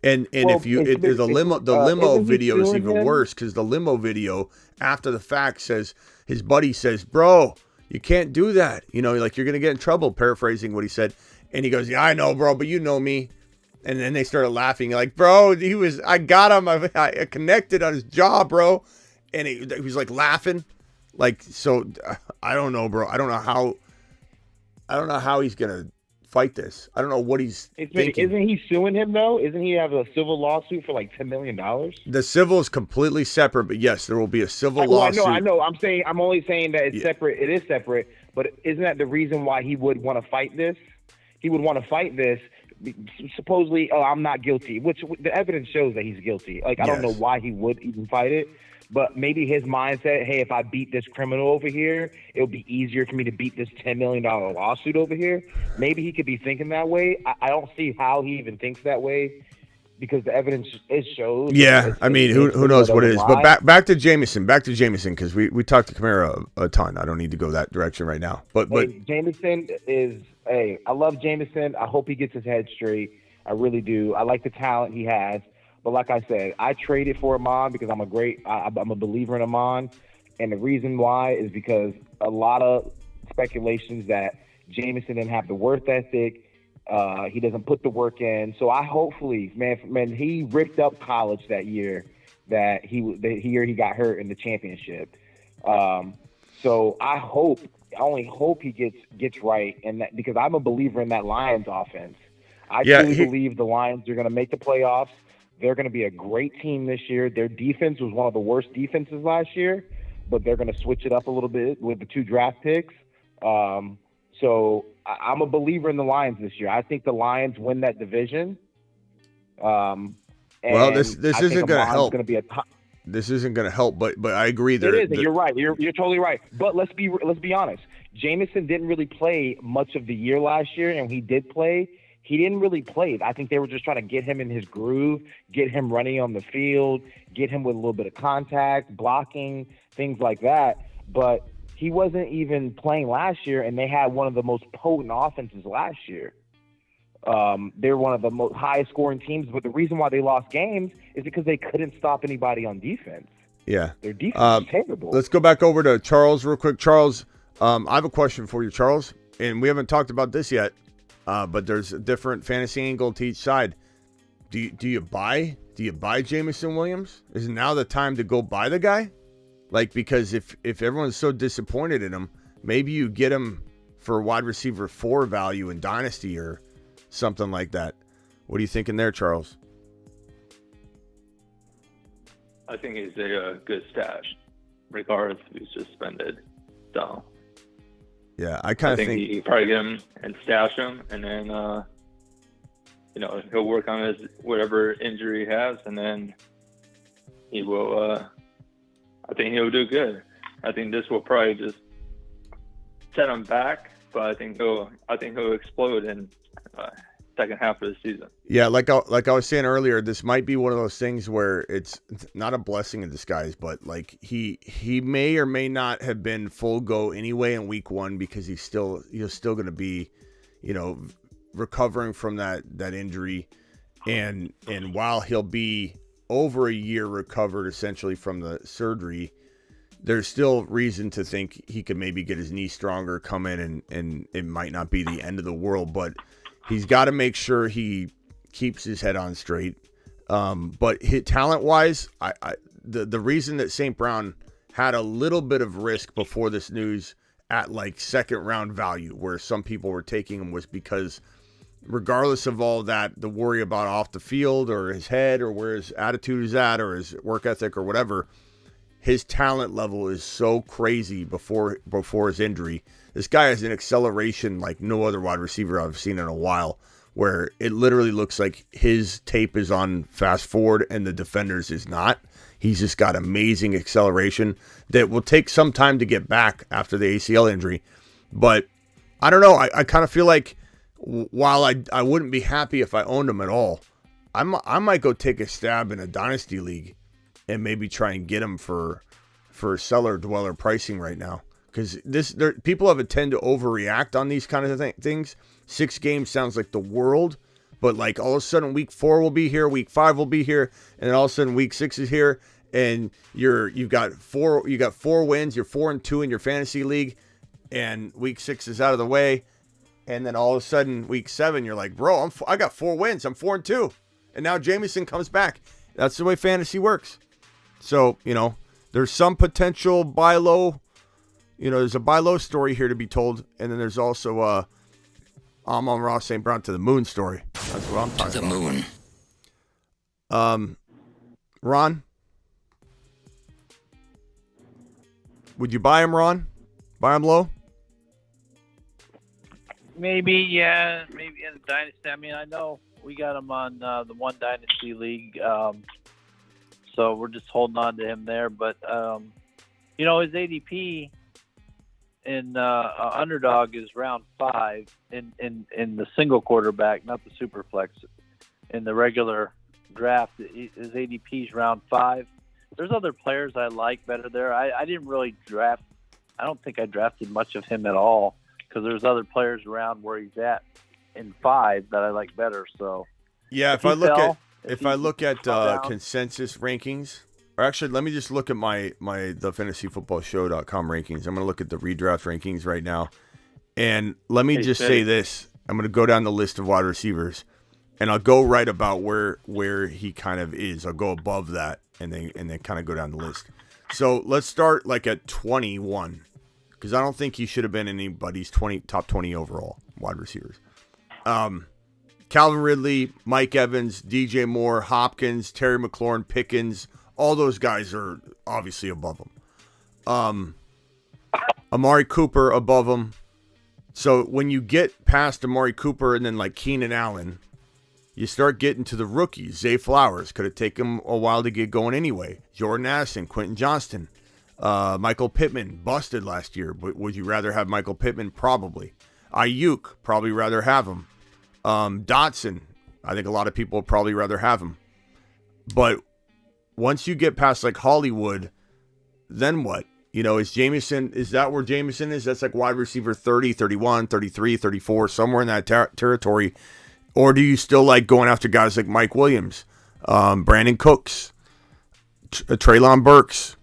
And the limo video is even worse, because the limo video after the fact says, his buddy says, "Bro, you can't do that. Like, you're gonna get in trouble." Paraphrasing what he said, and he goes, "Yeah, I know, bro, but you know me." And then they started laughing, like, "Bro, I got him. I connected on his jaw, bro." And he was like laughing. Like, so I don't know, bro. I don't know how he's going to fight this. I don't know what he's thinking. Isn't he suing him, though? Isn't he have a civil lawsuit for like $10 million? The civil is completely separate, but yes, there will be a civil lawsuit. I know. I'm only saying that it's separate. It is separate, but isn't that the reason why he would want to fight this? He would want to fight this, supposedly, I'm not guilty, which the evidence shows that he's guilty. Like, I don't know why he would even fight it. But maybe his mindset, hey, if I beat this criminal over here, it'll be easier for me to beat this $10 million lawsuit over here. Maybe he could be thinking that way. I don't see how he even thinks that way, because the evidence shows. Yeah, I mean, who knows what it is. But back to Jameson, because we talked to Kamara a ton. I don't need to go that direction right now. But Jameson is, I love Jameson. I hope he gets his head straight. I really do. I like the talent he has. But like I said, I traded for Amon because I'm a believer in Amon. And the reason why is because a lot of speculations that Jameson didn't have the work ethic. He doesn't put the work in. So I hopefully, man, he ripped up college that year he got hurt in the championship. So I only hope he gets right, and that, because I'm a believer in that Lions offense. I truly believe the Lions are going to make the playoffs. They're going to be a great team this year. Their defense was one of the worst defenses last year, but they're going to switch it up a little bit with the 2 draft picks. So I'm a believer in the Lions this year. I think the Lions win that division. Well, this isn't going to help. This isn't going to help, but I agree. It is. You're right. You're totally right. But let's be honest. Jameson didn't really play much of the year last year, and he did play. He didn't really play. I think they were just trying to get him in his groove, get him running on the field, get him with a little bit of contact, blocking, things like that. But he wasn't even playing last year, and they had one of the most potent offenses last year. They're one of the most highest scoring teams, but the reason why they lost games is because they couldn't stop anybody on defense. Yeah. Their defense is terrible. Let's go back over to Charles real quick. Charles, I have a question for you, Charles, and we haven't talked about this yet, but there's a different fantasy angle to each side. Do you buy Jameson Williams? Is now the time to go buy the guy? Like, because if everyone's so disappointed in him, maybe you get him for wide receiver 4 value in Dynasty or something like that. What are you thinking there, Charles? I think he's a good stash, regardless if he's suspended. So, yeah, I kind of think you probably get him and stash him, and then he'll work on his whatever injury he has, and then he will. I think he'll do good. I think this will probably just set him back, but I think he'll explode in second half of the season. Yeah, like I was saying earlier, this might be one of those things where it's not a blessing in disguise, but like he may or may not have been full go anyway in week 1 because he's still going to be, recovering from that injury, and while he'll be over a year recovered essentially from the surgery, there's still reason to think he could maybe get his knee stronger, come in, and it might not be the end of the world, but he's got to make sure he keeps his head on straight. But talent-wise, the reason that St. Brown had a little bit of risk before this news at like second-round value, where some people were taking him, was because regardless of all that, the worry about off the field or his head or where his attitude is at or his work ethic or whatever, his talent level is so crazy before his injury. This guy has an acceleration like no other wide receiver I've seen in a while, where it literally looks like his tape is on fast forward and the defender's is not. He's just got amazing acceleration that will take some time to get back after the ACL injury. But I don't know. I kind of feel like while I wouldn't be happy if I owned him at all, I might go take a stab in a dynasty league and maybe try and get him for cellar dweller pricing right now. Because people have a tend to overreact on these kind of things. 6 games sounds like the world, but like all of a sudden week 4 will be here, week 5 will be here, and then all of a sudden week 6 is here, and you've got 4 wins, you're 4-2 in your fantasy league, and week 6 is out of the way, and then all of a sudden week 7 you're like, bro, I got 4 wins, I'm 4-2, and now Jameson comes back. That's the way fantasy works. So there's some potential buy low. There's a buy low story here to be told, and then there's also Amon-Ra St. Brown to the moon story. That's what I'm talking about. To the moon. Ron? Would you buy him, Ron? Buy him low? Maybe, yeah. Maybe in the Dynasty. I mean, I know we got him on the one Dynasty League, so we're just holding on to him there. But, his ADP in underdog is round 5 in the single quarterback, not the super flex. In the regular draft, his ADP is round 5. There's other players I like better there. I didn't really draft. I don't think I drafted much of him at all because there's other players around where he's at in 5 that I like better. So yeah, if I look at consensus rankings. Or actually, let me just look at the fantasyfootballshow.com rankings. I'm going to look at the redraft rankings right now. And let me say this. I'm going to go down the list of wide receivers, and I'll go right about where he kind of is. I'll go above that and then kind of go down the list. So let's start like at 21, because I don't think he should have been anybody's top 20 overall wide receivers. Calvin Ridley, Mike Evans, DJ Moore, Hopkins, Terry McLaurin, Pickens, all those guys are obviously above him. Amari Cooper above him. So when you get past Amari Cooper and then like Keenan Allen, you start getting to the rookies. Zay Flowers could have taken him a while to get going anyway. Jordan Addison, Quentin Johnston, Michael Pittman busted last year. But would you rather have Michael Pittman? Probably. Ayuk, probably rather have him. Dotson, I think a lot of people would probably rather have him. But once you get past like Hollywood, then what? You know, is that where Jameson is? That's like wide receiver 30, 31, 33, 34, somewhere in that territory. Or do you still like going after guys like Mike Williams, Brandon Cooks, Treylon Burks,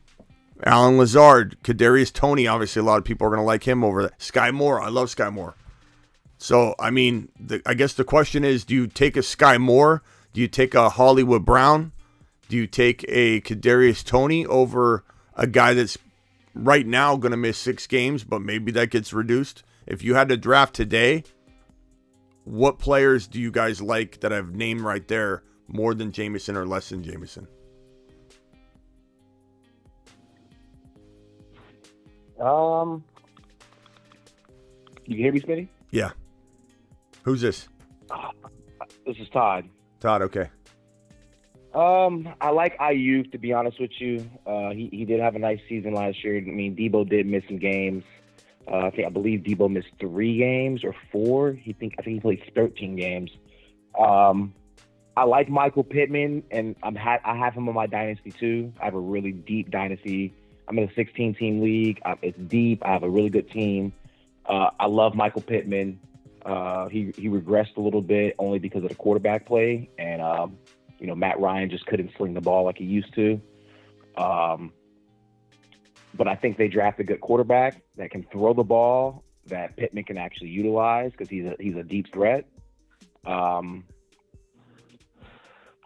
Alan Lazard, Kadarius Toney? Obviously, a lot of people are going to like him over that. Sky Moore. I love Sky Moore. So, I mean, I guess the question is, do you take a Sky Moore? Do you take a Hollywood Brown? Do you take a Kadarius Toney over a guy that's right now going to miss 6 games, but maybe that gets reduced? If you had to draft today, what players do you guys like that I've named right there more than Jameson or less than Jameson? You hear me, Smitty? Yeah. Who's this? This is Todd. Todd, okay. I like Ayuk, to be honest with you. He did have a nice season last year. I mean, Debo did miss some games. I believe Debo missed 3 games or 4. I think he played 13 games. I like Michael Pittman, and I have him on my dynasty too. I have a really deep dynasty. I'm in a 16-team league. It's deep. I have a really good team. I love Michael Pittman. He regressed a little bit only because of the quarterback play, and Matt Ryan just couldn't sling the ball like he used to. But I think they draft a good quarterback that can throw the ball that Pittman can actually utilize because he's a deep threat.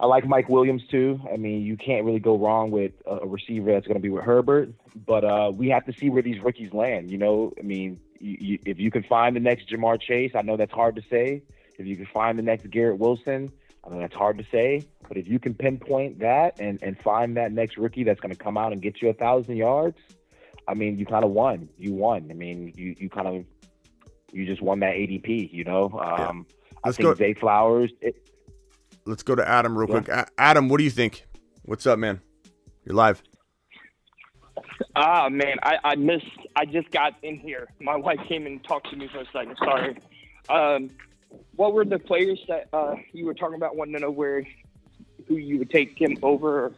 I like Mike Williams too. I mean, you can't really go wrong with a receiver that's going to be with Herbert. But we have to see where these rookies land. You know, I mean, if you can find the next Jamar Chase, I know that's hard to say. If you can find the next Garrett Wilson, I know that's hard to say. But if you can pinpoint that and find that next rookie that's going to come out and get you 1,000 yards, I mean, you kind of won. You won. I mean, you just won that ADP. You know, I think Zay Flowers. Let's go to Adam real quick. Adam, what do you think? What's up, man? You're live. Man, I just got in here. My wife came and talked to me for a second. Sorry. What were the players that you were talking about? Wanting to know who you would take him over?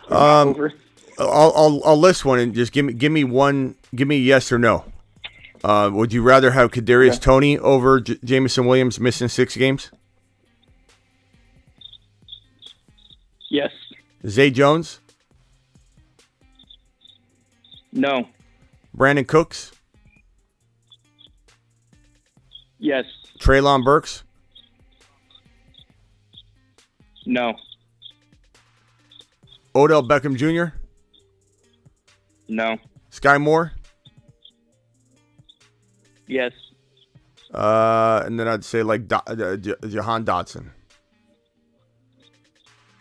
Over? I'll list one and just give me one. Give me a yes or no. Would you rather have Kadarius Toney over Jameson Williams missing 6 games? Yes. Zay Jones? No. Brandon Cooks? Yes. Treylon Burks? No. Odell Beckham Jr.? No. Sky Moore? Yes. And then I'd say like Jahan Dotson.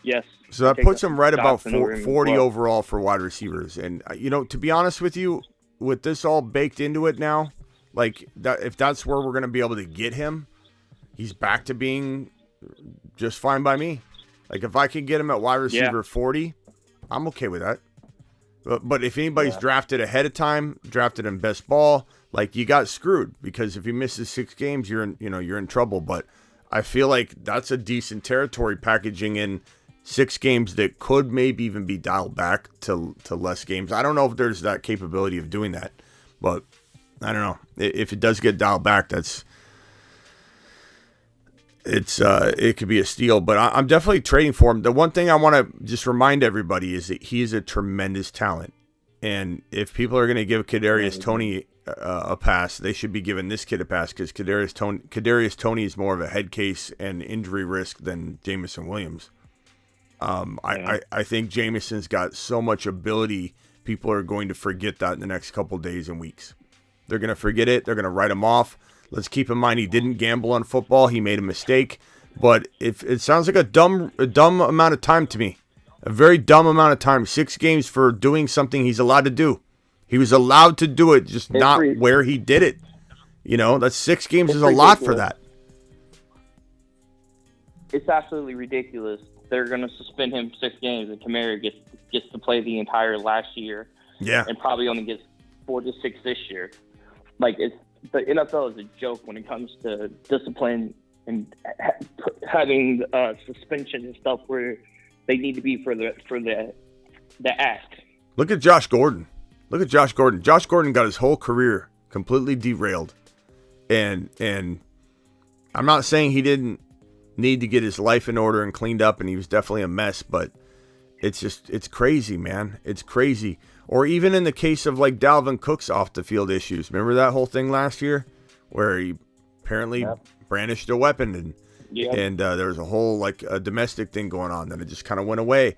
Yes. So that puts him right about Dotson over him 40 as well. overall for wide receivers. And, to be honest with you, with this all baked into it now, like that, if that's where we're going to be able to get him, he's back to being just fine by me. Like if I can get him at wide receiver 40, I'm okay with that. But if anybody's drafted ahead of time, drafted in best ball, like you got screwed because if he misses 6 games, you're in trouble. But I feel like that's a decent territory packaging in 6 games that could maybe even be dialed back to less games. I don't know if there's that capability of doing that, but I don't know. If it does get dialed back, it could be a steal, but I'm definitely trading for him. The one thing I want to just remind everybody is that he's a tremendous talent. And if people are going to give Kadarius Toney a pass, they should be giving this kid a pass because Kadarius Toney is more of a head case and injury risk than Jameson Williams. I think Jameson's got so much ability, people are going to forget that in the next couple days and weeks. They're going to forget it. They're going to write him off. Let's keep in mind he didn't gamble on football. He made a mistake. But if it sounds like a dumb amount of time to me, a very dumb amount of time. 6 games for doing something he's allowed to do. He was allowed to do it, just not where he did it. You know, that's 6 games is a lot for that. It's absolutely ridiculous. They're going to suspend him 6 games, and Kamara gets to play the entire last year. Yeah, and probably only gets 4 to 6 this year. Like, the NFL is a joke when it comes to discipline and having suspension and stuff where they need to be for the act. Look at Josh Gordon. Josh Gordon got his whole career completely derailed, and I'm not saying he didn't need to get his life in order and cleaned up, and he was definitely a mess, but it's crazy, man. It's crazy. Or even in the case of like Dalvin Cook's off the field issues. Remember that whole thing last year where he apparently brandished a weapon and there was a whole like a domestic thing going on. Then it just kind of went away.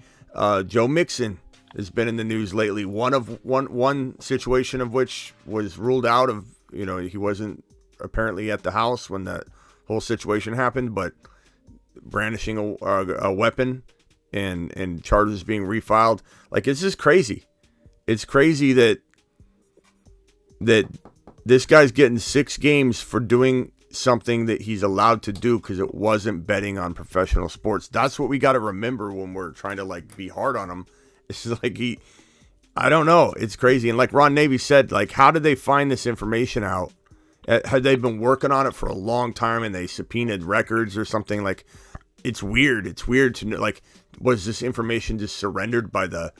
Joe Mixon has been in the news lately. One situation of which was ruled out of, you know, he wasn't apparently at the house when that whole situation happened, but brandishing a weapon and charges being refiled. Like, it's just crazy. It's crazy that this guy's getting 6 games for doing something that he's allowed to do because it wasn't betting on professional sports. That's what we got to remember when we're trying to like be hard on him. It's just like I don't know. It's crazy. And like Ron Navy said, like, how did they find this information out? Had they been working on it for a long time and they subpoenaed records or something? Like, it's weird. It's weird to know, like, was this information just surrendered by the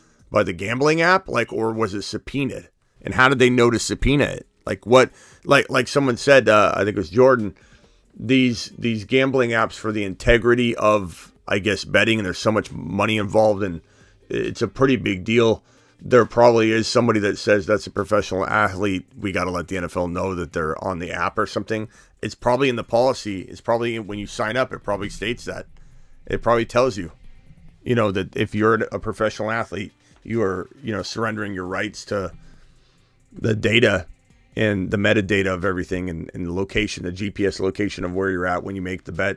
gambling app, like, or was it subpoenaed? And how did they know to subpoena it? Like, what, like someone said, I think it was Jordan, these gambling apps for the integrity of, I guess, betting, and there's so much money involved, and it's a pretty big deal. There probably is somebody that says that's a professional athlete. We got to let the NFL know that they're on the app or something. It's probably in the policy. It's probably when you sign up, it probably states that. It probably tells you, you know, that if you're a professional athlete, you are, you know, surrendering your rights to the data and the metadata of everything and the location, the GPS location of where you're at when you make the bet.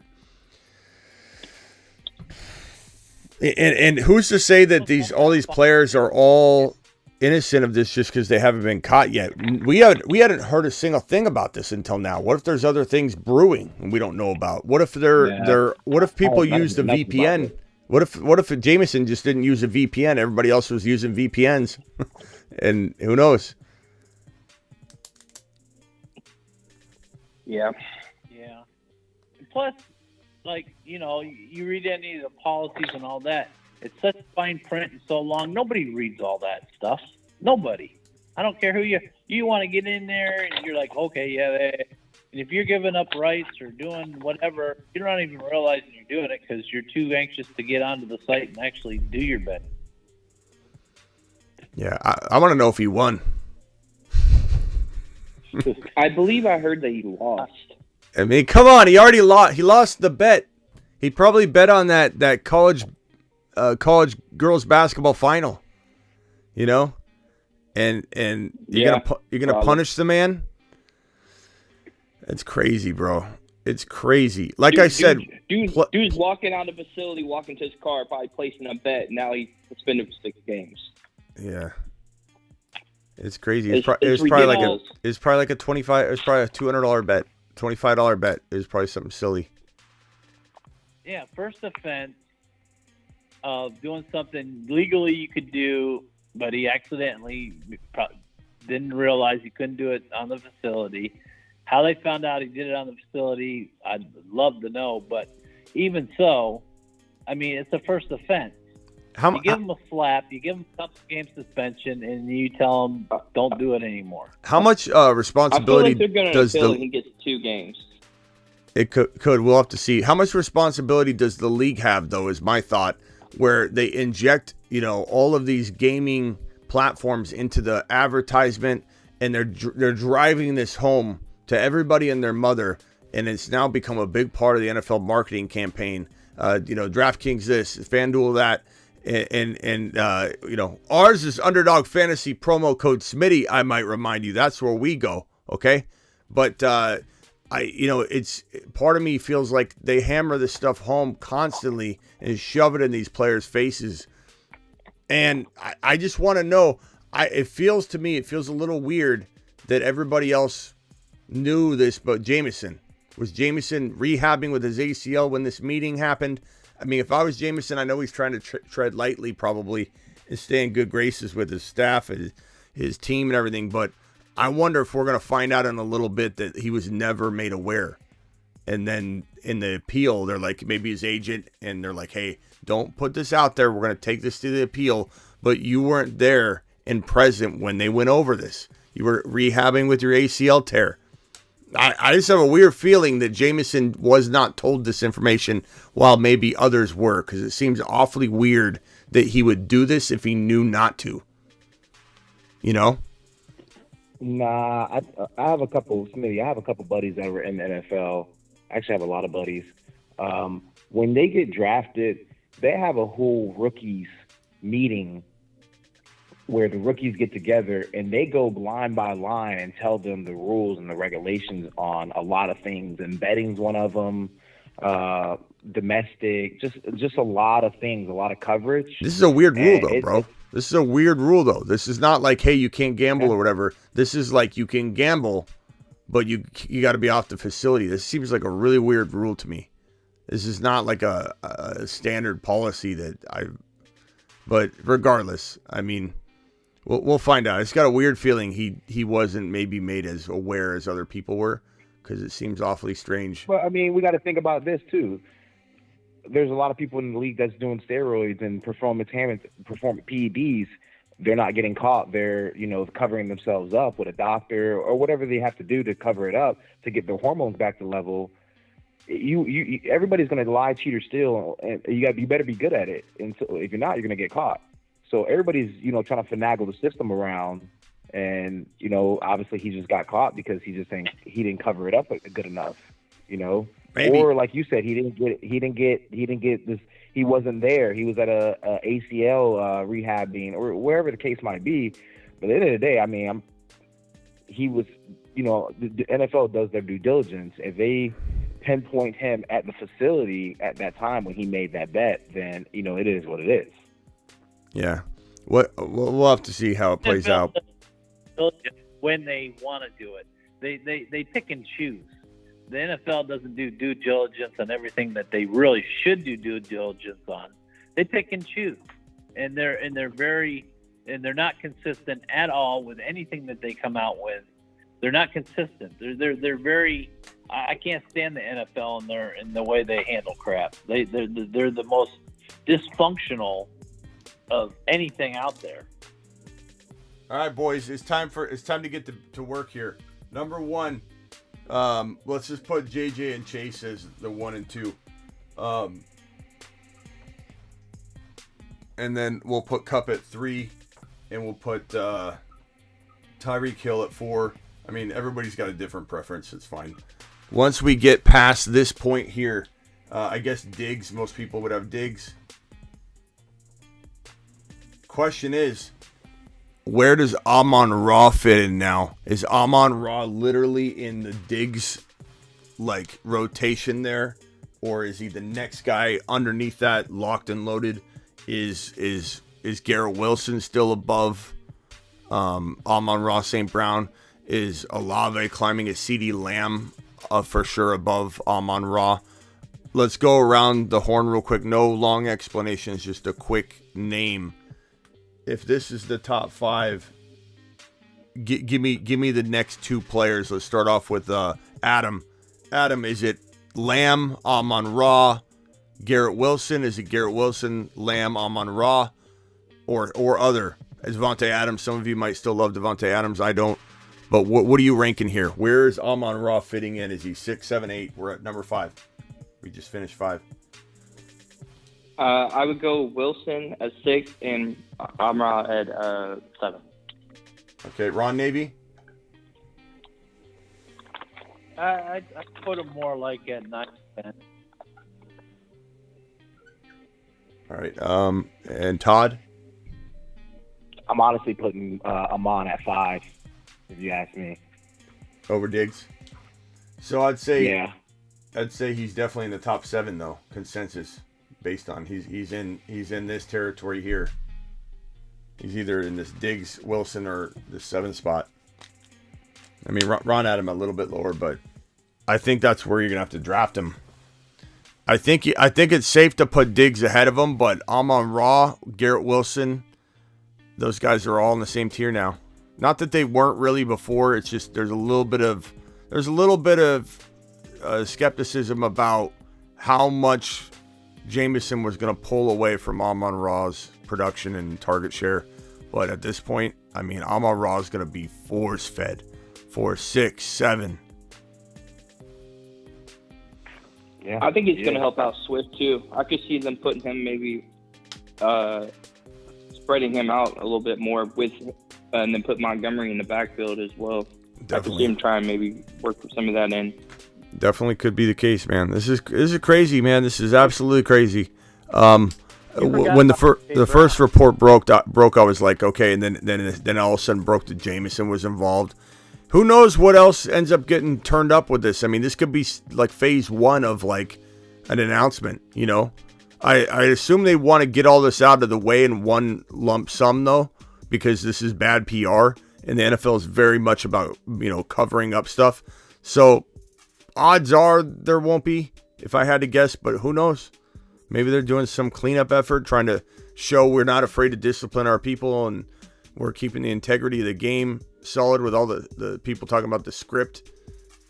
And who's to say that all these players are all innocent of this just because they haven't been caught yet? We hadn't heard a single thing about this until now. What if there's other things brewing and we don't know about? What if what if people use the VPN? What if Jameson just didn't use a VPN? Everybody else was using VPNs, and who knows? Yeah. Plus, like, you know, you read any of the policies and all that. It's such fine print and so long. Nobody reads all that stuff. Nobody. I don't care who you want to get in there and you're like, okay, yeah. And if you're giving up rights or doing whatever, you're not even realizing you're doing it because you're too anxious to get onto the site and actually do your betting. Yeah, I want to know if he won. I believe I heard that he lost. I mean, come on, he already lost. He lost the bet. He probably bet on that college girls basketball final. You know, and you're gonna punish the man. It's crazy, bro. It's crazy. Like I said, dude's walking out of the facility, walking to his car, probably placing a bet. Now he's suspended for 6 games. Yeah. It's crazy. It's probably like a $25. It was probably a $200 bet, $25 bet. It was probably something silly. Yeah, first offense of doing something legally you could do, but he accidentally didn't realize he couldn't do it on the facility. How they found out he did it on the facility, I'd love to know. But even so, I mean, it's a first offense. You give him a slap, you give him a couple game suspension, and you tell him don't do it anymore. How much responsibility I feel like they're does he gets 2 games? It could. We'll have to see. How much responsibility does the league have, though, is my thought, where they inject, you know, all of these gaming platforms into the advertisement, and they're driving this home to everybody and their mother, and it's now become a big part of the NFL marketing campaign. You know, DraftKings this, FanDuel that. And you know, ours is Underdog Fantasy promo code Smitty. I might remind you, that's where we go. Okay, but it's part of me feels like they hammer this stuff home constantly and shove it in these players' faces. And I just want to know, it feels a little weird that everybody else knew this, but Jameson. Was Jameson rehabbing with his ACL when this meeting happened? I mean, if I was Jameson, I know he's trying to tread lightly probably and stay in good graces with his staff and his team and everything, but I wonder if we're going to find out in a little bit that he was never made aware. And then in the appeal, they're like, maybe his agent, and they're like, hey, don't put this out there. We're going to take this to the appeal, but you weren't there and present when they went over this. You were rehabbing with your ACL tear. I just have a weird feeling that Jameson was not told this information while maybe others were, because it seems awfully weird that he would do this if he knew not to. You know? Nah, I have a couple, Smitty, I have a couple buddies that were in the NFL. I actually have a lot of buddies. When they get drafted, they have a whole rookies meeting where the rookies get together and they go line by line and tell them the rules and the regulations on a lot of things. And betting's one of them, domestic, just a lot of things, a lot of coverage. This is a weird rule, though, bro. This is a weird rule, though. This is not like, hey, you can't gamble or whatever. This is like you can gamble, but you got to be off the facility. This seems like a really weird rule to me. This is not like a standard policy but regardless, I mean, we'll find out. It's got a weird feeling he wasn't maybe made as aware as other people were, because it seems awfully strange. But I mean, we got to think about this too. There's a lot of people in the league that's doing steroids and performance PEDs. They're not getting caught. They're, covering themselves up with a doctor or whatever they have to do to cover it up to get their hormones back to level. Everybody's going to lie, cheat, or steal, and you better be good at it. And so if you're not, you're going to get caught. So everybody's, trying to finagle the system around, and obviously he just got caught because he didn't cover it up good enough, Maybe. Or like you said, he didn't get this. He wasn't there. He was at a ACL rehabbing or wherever the case might be. But at the end of the day, I mean, he was, the NFL does their due diligence. If they pinpoint him at the facility at that time when he made that bet, then it is what it is. Yeah, we'll have to see how it plays out. When they want to do it, they pick and choose. The NFL doesn't do due diligence on everything that they really should do due diligence on. They pick and choose, and they're not consistent at all with anything that they come out with. They're not consistent. They're very. I can't stand the NFL in the way they handle crap. They're the most dysfunctional of anything out there. All right, boys, it's time to get to work here. Number one, let's just put JJ and Chase as the 1 and 2, and then we'll put Cup at 3, and we'll put Tyreek Hill at 4. I mean, everybody's got a different preference. It's fine. Once we get past this point here, I guess Diggs. Most people would have Diggs. Question is, where does Amon-Ra fit in now? Is Amon-Ra literally in the Diggs rotation there, or is he the next guy underneath that, locked and loaded? Is Garrett Wilson still above Amon-Ra St. Brown? Is Olave climbing a CeeDee Lamb for sure above Amon-Ra? Let's go around the horn real quick. No long explanations, just a quick name. If this is the top 5, give me the next 2 players. Let's start off with Adam. Adam, is it Lamb, Amon-Ra, Garrett Wilson? Is it Garrett Wilson, Lamb, Amon-Ra, or other? Devontae Adams. Some of you might still love Devontae Adams. I don't. But what are you ranking here? Where is Amon-Ra fitting in? Is he 6, 7, 8? We're at number 5. We just finished 5. I would go Wilson at 6 and Amra at 7. Okay, Ron Navy? I put him more like at 9, 10. All right. And Todd? I'm honestly putting Amon at 5, if you ask me. Over Diggs? So I'd say Yeah. he's definitely in the top 7 though, consensus based on he's in this territory here. He's either in this Diggs, Wilson, or the 7th spot. I mean, Ron had him a little bit lower, but I think that's where you're gonna have to draft him. I think it's safe to put Diggs ahead of him, but Amon-Ra, Garrett Wilson, those guys are all in the same tier now. Not that they weren't really before. It's just there's a little bit of skepticism about how much Jameson was going to pull away from Amon-Ra's production and target share. But at this point, I mean, Amon-Ra is going to be force-fed for 6, 7. Yeah. I think it's going to help out Swift too. I could see them putting him maybe spreading him out a little bit more with, and then put Montgomery in the backfield as well. Definitely. I could see him try and maybe work some of that in. Definitely could be the case, man. This is crazy, man. This is absolutely crazy. When the first report broke, I was like, okay, and then all of a sudden broke that Jameson was involved. Who knows what else ends up getting turned up with this? I mean, this could be like phase 1 of like an announcement, you know? I assume they want to get all this out of the way in one lump sum, though, because this is bad PR, and the NFL is very much about, you know, covering up stuff. So odds are there won't be, if I had to guess, but who knows? Maybe they're doing some cleanup effort, trying to show we're not afraid to discipline our people, and we're keeping the integrity of the game solid with all the people talking about the script.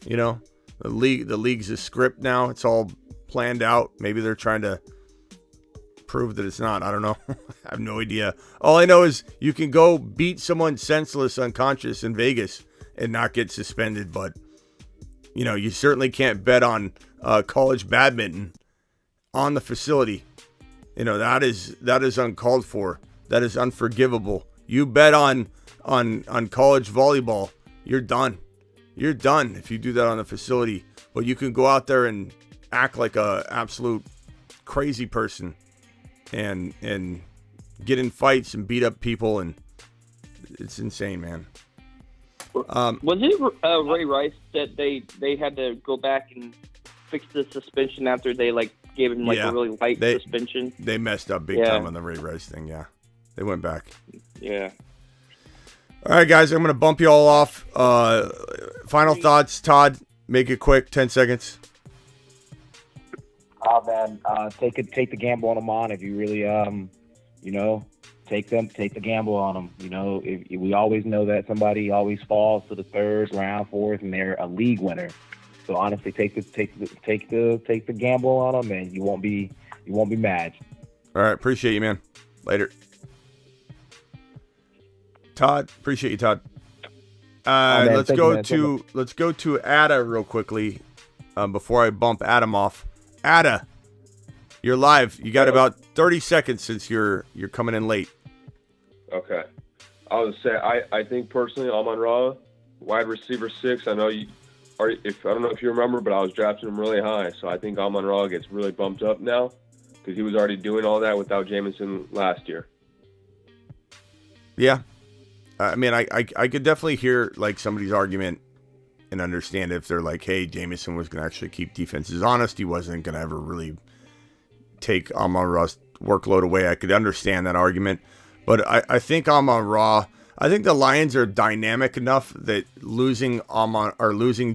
You know, the league's a script now. It's all planned out. Maybe they're trying to prove that it's not. I don't know. I have no idea. All I know is you can go beat someone senseless, unconscious in Vegas and not get suspended, but you know, you certainly can't bet on college badminton on the facility. You know, that is uncalled for. That is unforgivable. You bet on college volleyball, you're done. You're done if you do that on the facility. But you can go out there and act like a absolute crazy person and get in fights and beat up people, and it's insane, man. Was it Ray Rice that they had to go back and fix the suspension after they gave him a really light suspension? They messed up big time on the Ray Rice thing. Yeah, they went back. Yeah. All right, guys, I'm going to bump you all off. Final thoughts, Todd. Make it quick, 10 seconds. Oh man, take the gamble on them on. If you really, take the gamble on them. You know, we always know that somebody always falls to the 3rd round, 4th, and they're a league winner. So honestly, take the gamble on them, and you won't be mad. All right, appreciate you, man. Later. Todd, appreciate you, Todd. Let's go to Ada real quickly before I bump Adam off. Ada, you're live. You got about 30 seconds since you're coming in late. Okay, I would say I think personally Amon-Ra, wide receiver 6. I don't know if you remember, but I was drafting him really high, so I think Amon-Ra gets really bumped up now because he was already doing all that without Jameson last year. Yeah. I mean, I could definitely hear somebody's argument and understand if they're like, hey, Jameson was going to actually keep defenses honest. He wasn't going to ever really take Amon-Ra's workload away. I could understand that argument. But I think Amon-Ra, I think the Lions are dynamic enough that losing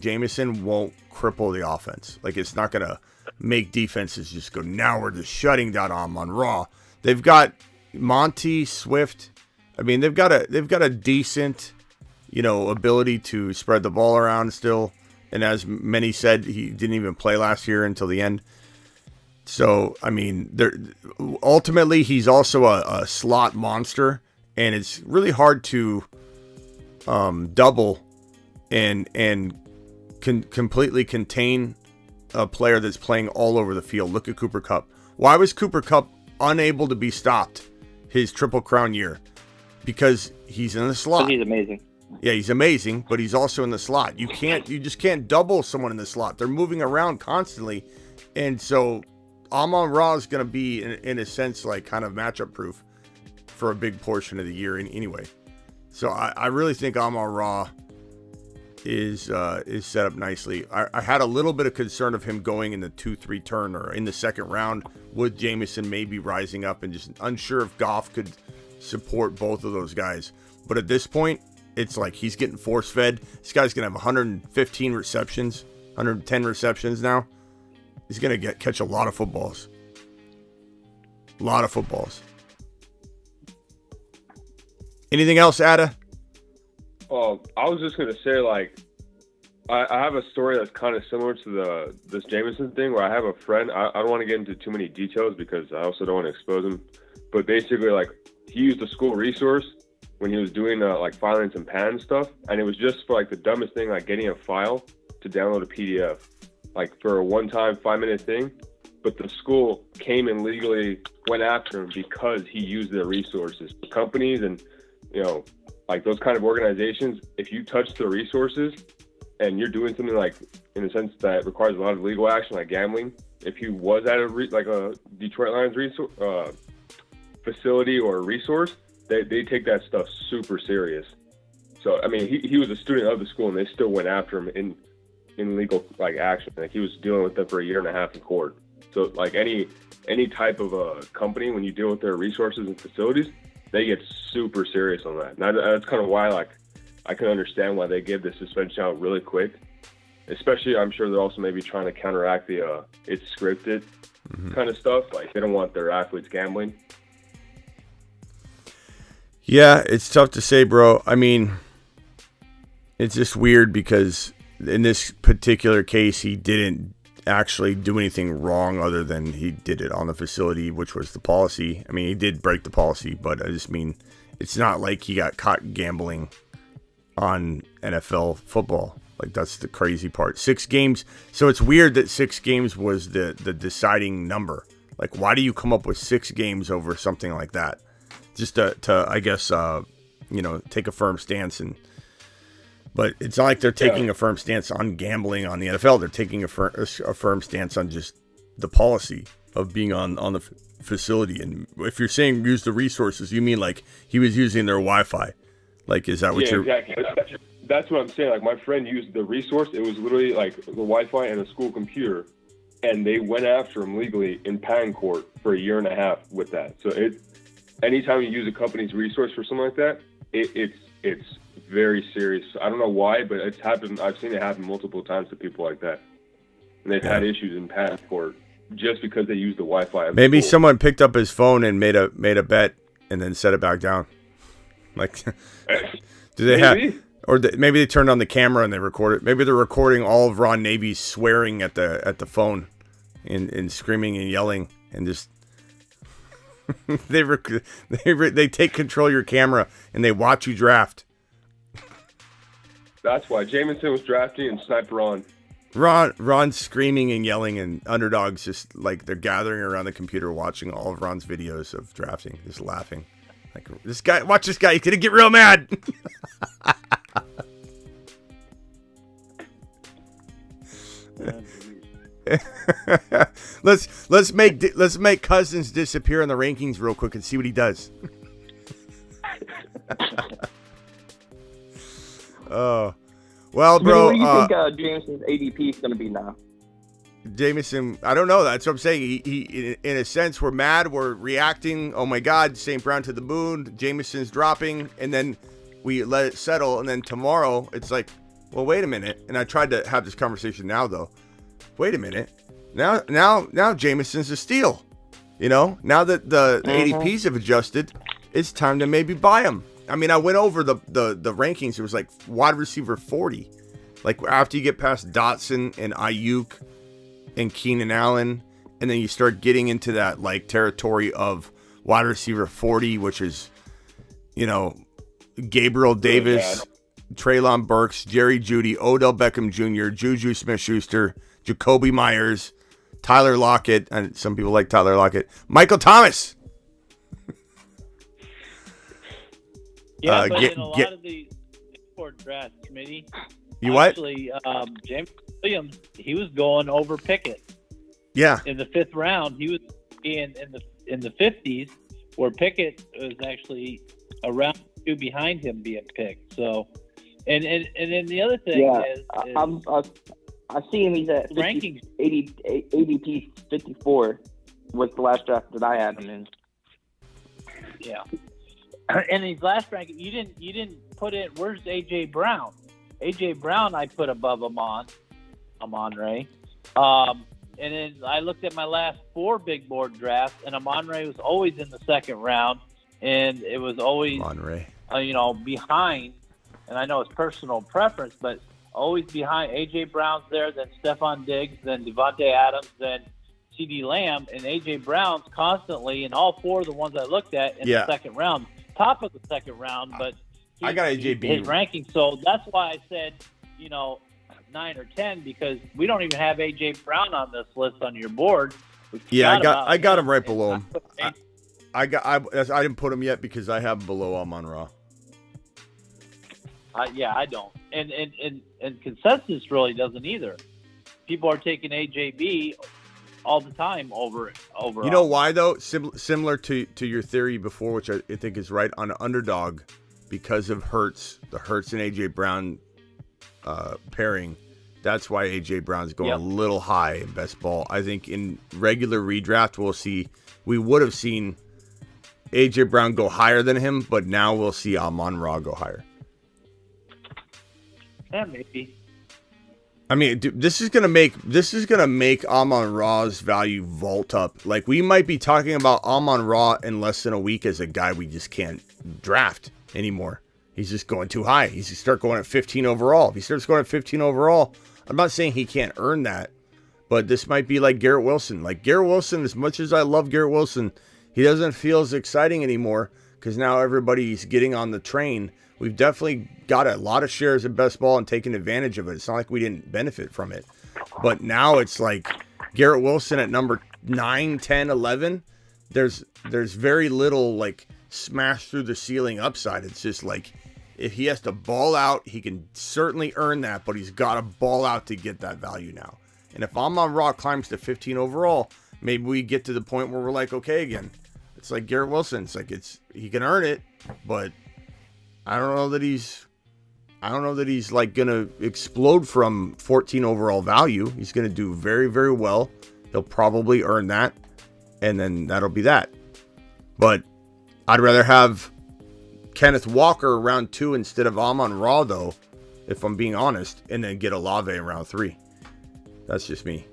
Jameson won't cripple the offense. It's not going to make defenses just go, now we're just shutting down Amon-Ra. They've got Monty, Swift. I mean, they've got a decent, ability to spread the ball around still. And as many said, he didn't even play last year until the end. So, I mean, ultimately, he's also a slot monster. And it's really hard to double and completely contain a player that's playing all over the field. Look at Cooper Kupp. Why was Cooper Kupp unable to be stopped his Triple Crown year? Because he's in the slot. He's amazing. Yeah, he's amazing, but he's also in the slot. You just can't double someone in the slot. They're moving around constantly. And so Amon-Ra is going to be, in a sense, kind of matchup proof for a big portion of the year anyway. So I really think Amon-Ra is set up nicely. I had a little bit of concern of him going in the 2-3 turn or in the second round with Jameson maybe rising up, and just unsure if Goff could support both of those guys. But at this point, it's like he's getting force fed. This guy's gonna have 115 receptions, 110 receptions now. He's gonna catch a lot of footballs. A lot of footballs. Anything else, Ada? Oh, I was just gonna say, like, I have a story that's kind of similar to this Jameson thing, where I have a friend. I don't want to get into too many details because I also don't want to expose him. But basically, like, he used a school resource when he was doing like filing some PAN stuff, and it was just for like the dumbest thing, like getting a file to download a PDF, like for a one-time 5-minute thing. But the school came and legally went after him because he used their resources. Companies and, you know, like those kind of organizations, if you touch the resources and you're doing something like, in a sense that requires a lot of legal action, like gambling, if he was at a Detroit Lions facility or resource, they take that stuff super serious. So, I mean, he was a student of the school, and they still went after him in legal like action. Like, he was dealing with them for 1.5 years in court. So, like, any type of a company, when you deal with their resources and facilities, they get super serious on that. And that's kind of why, like, I can understand why they give the suspension out really quick. Especially, I'm sure they're also maybe trying to counteract the it's scripted kind of stuff. Like, they don't want their athletes gambling. Yeah, it's tough to say, bro. I mean, it's just weird because in this particular case, he didn't actually do anything wrong other than he did it on the facility, which was the policy. I mean, he did break the policy, but I just mean, it's not like he got caught gambling on NFL football. Like, that's the crazy part. 6 games. So it's weird that 6 games was the deciding number. Like, why do you come up with 6 games over something like that? Just to I guess, take a firm stance. But it's not like they're taking a firm stance on gambling on the NFL. They're taking a firm stance on just the policy of being on the facility. And if you're saying use the resources, you mean like he was using their Wi-Fi? Like, is that what you're... Exactly. That's what I'm saying. Like, my friend used the resource. It was literally like the Wi-Fi and a school computer. And they went after him legally in PAN court for 1.5 years with that. So anytime you use a company's resource for something like that, it's very serious. I don't know why, but it's happened. I've seen it happen multiple times to people like that. And they've had issues in PAN court just because they used the Wi-Fi. Maybe someone picked up his phone and made a bet and then set it back down. Like, do they have... Or maybe they turned on the camera and they recorded. Maybe they're recording all of Ron Navy's swearing at the phone, and screaming and yelling, and just they take control of your camera and they watch you draft. That's why Jameson was drafting and sniped Ron. Ron's screaming and yelling, and underdogs just like they're gathering around the computer watching all of Ron's videos of drafting, just laughing. Like, this guy, watch this guy, he's gonna get real mad. let's make Cousins disappear in the rankings real quick and see what he does. Oh, well, bro. What do you think Jameson's ADP is going to be now? Jameson, I don't know. That's what I'm saying. He in a sense, we're mad. We're reacting. Oh my God, St. Brown to the moon. Jameson's dropping, and then we let it settle. And then tomorrow, it's like, well, wait a minute. And I tried to have this conversation now, though. Wait a minute. Now Jameson's a steal. Now that the ADPs have adjusted, it's time to maybe buy him. I mean, I went over the rankings. It was like wide receiver 40. Like, after you get past Dotson and Ayuk and Keenan Allen, and then you start getting into that like territory of wide receiver 40, which is, Gabriel Davis, Treylon Burks, Jerry Jeudy, Odell Beckham Jr., Juju Smith-Schuster, Jacoby Myers, Tyler Lockett, and some people like Tyler Lockett, Michael Thomas. Yeah, but in a lot of the sport draft committee, actually, James Williams, he was going over Pickett. Yeah. In the 5th round, he was being in the 50s, where Pickett was actually a round 2 behind him being picked. So, And then the other thing is I see him. He's at rankings. ADP 54 was the last draft that I had him in. Yeah. And his last ranking, you didn't put in. Where's AJ Brown? AJ Brown, I put above Amon-Ra. And then I looked at my last 4 big board drafts, and Amon-Ra was always in the second round, and it was always behind. And I know it's personal preference, but always behind. AJ Brown's there, then Stephon Diggs, then Devontae Adams, then CeeDee Lamb, and AJ Brown's constantly in all 4 of the ones I looked at in the second round, top of the second round. But I got AJB his ranking, so that's why I said 9 or 10, because we don't even have AJ Brown on this list on your board. I got him right below him. I didn't put him yet because I have him below Amon-Ra. I don't, and consensus really doesn't either. People are taking AJB all the time over. You know why though? Similar to your theory before, which I think is right on underdog, because of the Hurts and AJ Brown pairing. That's why AJ Brown's going a little high in best ball. I think in regular redraft we would have seen AJ Brown go higher than him, but now we'll see Amon-Ra go higher. Yeah, maybe. I mean, dude, this is gonna make Amon-Ra's value vault up. Like, we might be talking about Amon-Ra in less than a week as a guy we just can't draft anymore. He's just going too high. He's just start going at 15 overall. If he starts going at 15 overall, I'm not saying he can't earn that, but this might be like Garrett Wilson. Like Garrett Wilson, as much as I love Garrett Wilson, he doesn't feel as exciting anymore because now everybody's getting on the train. We've definitely got a lot of shares of best ball and taken advantage of it. It's not like we didn't benefit from it. But now it's like Garrett Wilson at number 9, 10, 11. There's very little like smash through the ceiling upside. It's just like if he has to ball out, he can certainly earn that, but he's got to ball out to get that value now. And if Amon-Ra climbs to 15 overall, maybe we get to the point where we're like, okay, again, it's like Garrett Wilson. It's like he can earn it, but I don't know that he's like gonna explode from 14 overall value. He's gonna do very, very well. He'll probably earn that, and then that'll be that. But I'd rather have Kenneth Walker round 2 instead of Amon-Ra, though, if I'm being honest, and then get Olave in round 3. That's just me.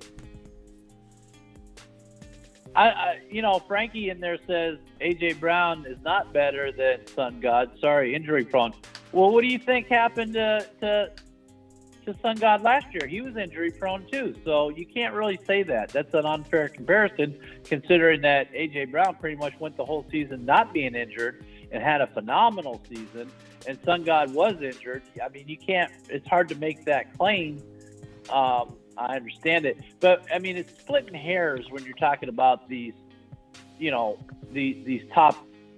Frankie in there says AJ Brown is not better than Sun God. Sorry, injury prone. Well, what do you think happened to Sun God last year? He was injury prone too, so you can't really say that. That's an unfair comparison, considering that AJ Brown pretty much went the whole season not being injured and had a phenomenal season, and Sun God was injured. I mean, you can't. It's hard to make that claim. I understand it, but I mean, it's splitting hairs when you're talking about these top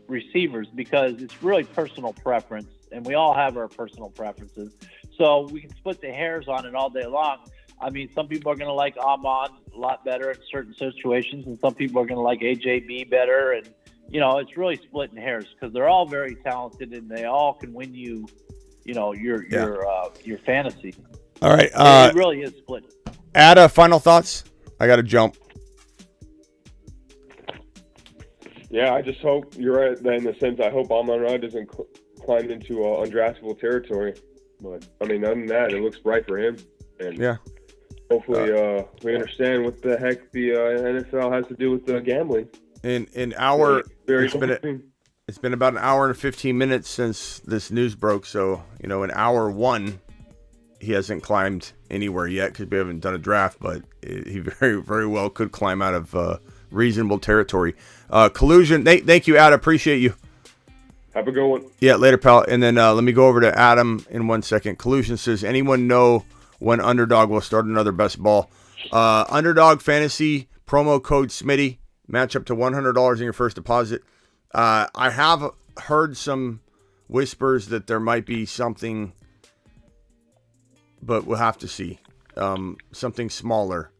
receivers, because it's really personal preference, and we all have our personal preferences. So we can split the hairs on it all day long. I mean, some people are going to like Amon a lot better in certain situations, and some people are going to like AJB better. And it's really splitting hairs because they're all very talented, and they all can win you, your fantasy. All right, it really is split. Ada, final thoughts? I got to jump. Yeah, I just hope you're right in the sense I hope Amon-Ra doesn't climb into undraftable territory. But, I mean, other than that, it looks bright for him. And hopefully we understand what the heck the NFL has to do with gambling. It's been about an hour and 15 minutes since this news broke. So, in hour 1, he hasn't climbed anywhere yet because we haven't done a draft, but he very, very well could climb out of reasonable territory. Collusion, thank you, Adam. Appreciate you. Have a good one. Yeah, later, pal. And then let me go over to Adam in 1 second. Collusion says, anyone know when Underdog will start another best ball? Underdog Fantasy, promo code Smitty, match up to $100 in your first deposit. I have heard some whispers that there might be something, but we'll have to see. Something smaller,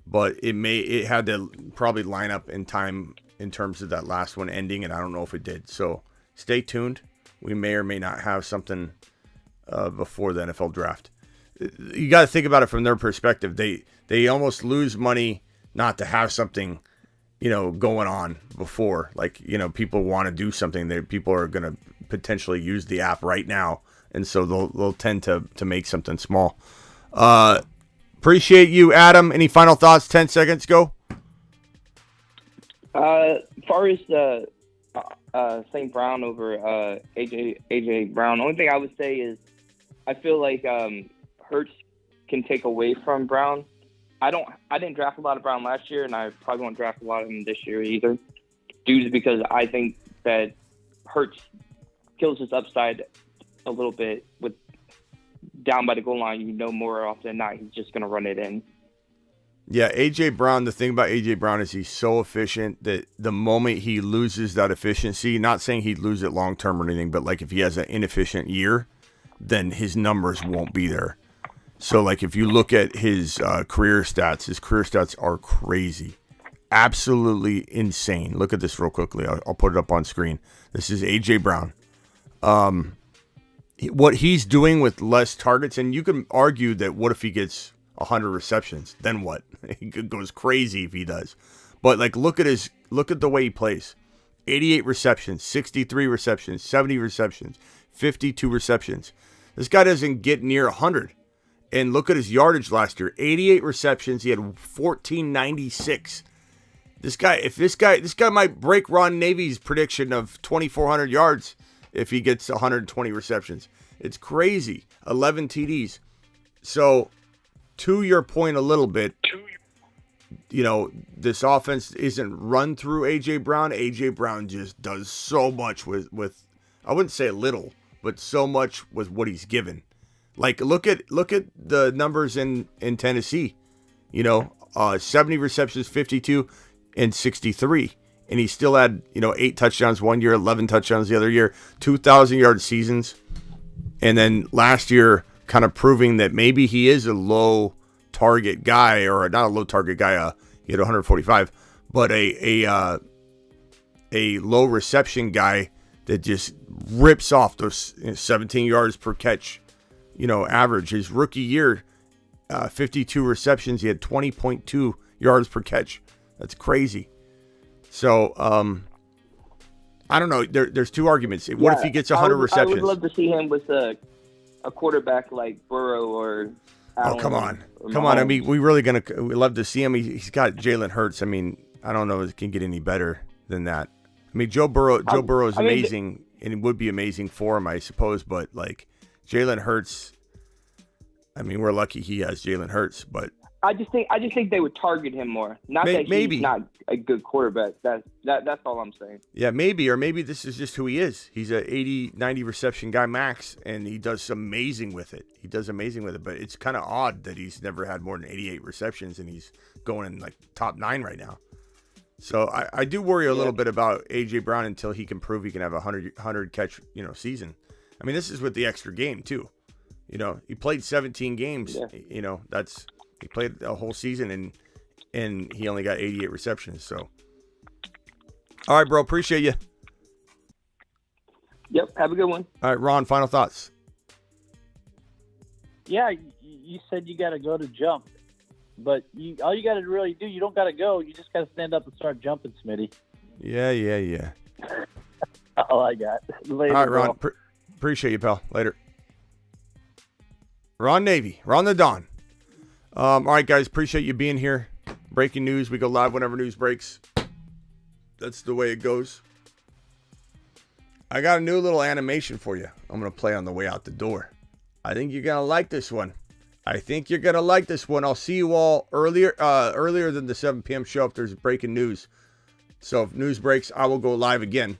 but it had to probably line up in time in terms of that last one ending, and I don't know if it did. So stay tuned. We may or may not have something before the NFL draft. You got to think about it from their perspective. They almost lose money not to have something, going on before. Like, people want to do something. People are going to potentially use the app right now, and so they'll tend to make something small. Appreciate you, Adam. Any final thoughts? 10 seconds, go. As far as the St. Brown over AJ Brown, the only thing I would say is I feel like Hurts can take away from Brown. I didn't draft a lot of Brown last year, and I probably won't draft a lot of him this year either, due to because I think that Hurts kills his upside a little bit with down by the goal line. More often than not, he's just going to run it in. Yeah, A.J. Brown, the thing about A.J. Brown is he's so efficient that the moment he loses that efficiency, not saying he'd lose it long-term or anything, but like if he has an inefficient year, then his numbers won't be there. So like if you look at his career stats are crazy. Absolutely insane. Look at this real quickly. I'll put it up on screen. This is A.J. Brown. What he's doing with less targets, and you can argue that what if he gets 100 receptions? Then what? He goes crazy if he does. But like, look at the way he plays. 88 receptions, 63 receptions, 70 receptions, 52 receptions. This guy doesn't get near 100. And look at his yardage last year. 88 receptions. He had 1496. This guy might break Ron Navy's prediction of 2,400 yards if he gets 120 receptions. It's crazy. 11 TDs. So, to your point a little bit, this offense isn't run through A.J. Brown. A.J. Brown just does so much with I wouldn't say a little, but so much with what he's given. Like, look at the numbers in Tennessee. 70 receptions, 52, and 63. And he still had, 8 touchdowns one year, 11 touchdowns the other year, 2,000-yard seasons. And then last year, kind of proving that maybe he is a low target guy, or not a low target guy. He had 145, but a low reception guy that just rips off those 17 yards per catch, average. His rookie year, 52 receptions. He had 20.2 yards per catch. That's crazy. So, I don't know. There's two arguments. What if he gets 100 receptions? I would love to see him with a quarterback like Burrow or Alvin. Oh, come on. I mean, we love to see him. He's got Jalen Hurts. I mean, I don't know if it can get any better than that. I mean, Joe Burrow is amazing, and it would be amazing for him, I suppose. But like Jalen Hurts, I mean, we're lucky he has Jalen Hurts. But I just think they would target him more. Not that he's not a good quarterback. That's all I'm saying. Yeah, maybe, or maybe this is just who he is. He's a 80, 90 reception guy max, and he does amazing with it. But it's kind of odd that he's never had more than 88 receptions, and he's going in like top 9 right now. So I do worry a little bit about A.J. Brown until he can prove he can have a 100 catch, season. I mean, this is with the extra game too. He played 17 games. Yeah. He played a whole season and he only got 88 receptions. So, all right, bro, appreciate you. Yep, have a good one. All right, Ron, final thoughts. Yeah, you said you got to go to jump. But all you got to really do, you don't got to go. You just got to stand up and start jumping, Smitty. Yeah. All I got. Later, all right, Ron. Appreciate you, pal. Later. Ron Navy. Ron the Don. All right, guys. Appreciate you being here. Breaking news. We go live whenever news breaks. That's the way it goes. I got a new little animation for you. I'm going to play on the way out the door. I think you're going to like this one. I'll see you all earlier than the 7 p.m. show if there's breaking news. So if news breaks, I will go live again.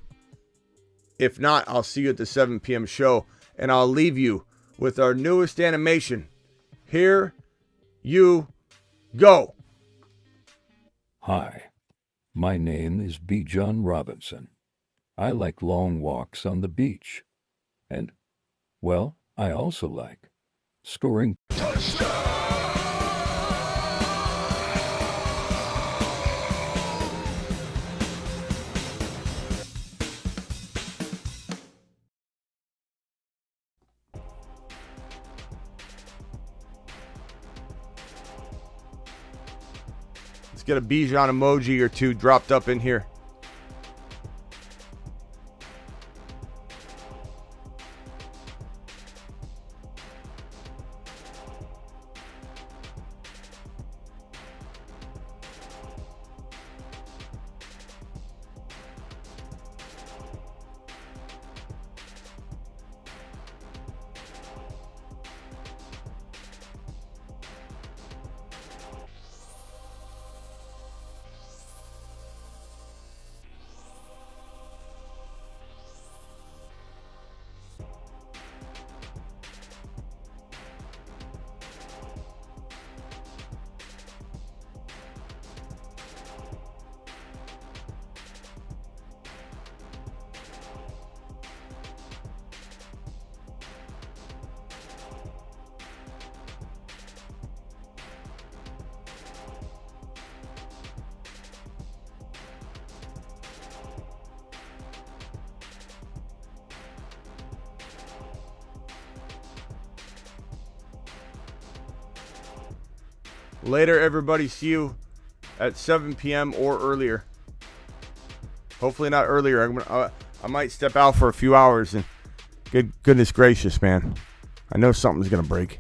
If not, I'll see you at the 7 p.m. show. And I'll leave you with our newest animation. Here you go. Hi, my name is B. John Robinson. I like long walks on the beach. And, well, I also like scoring get a Bijan emoji or two dropped up in here. Later, everybody. See you at 7 p.m. or earlier. Hopefully not earlier. I might step out for a few hours. And goodness gracious, man. I know something's going to break.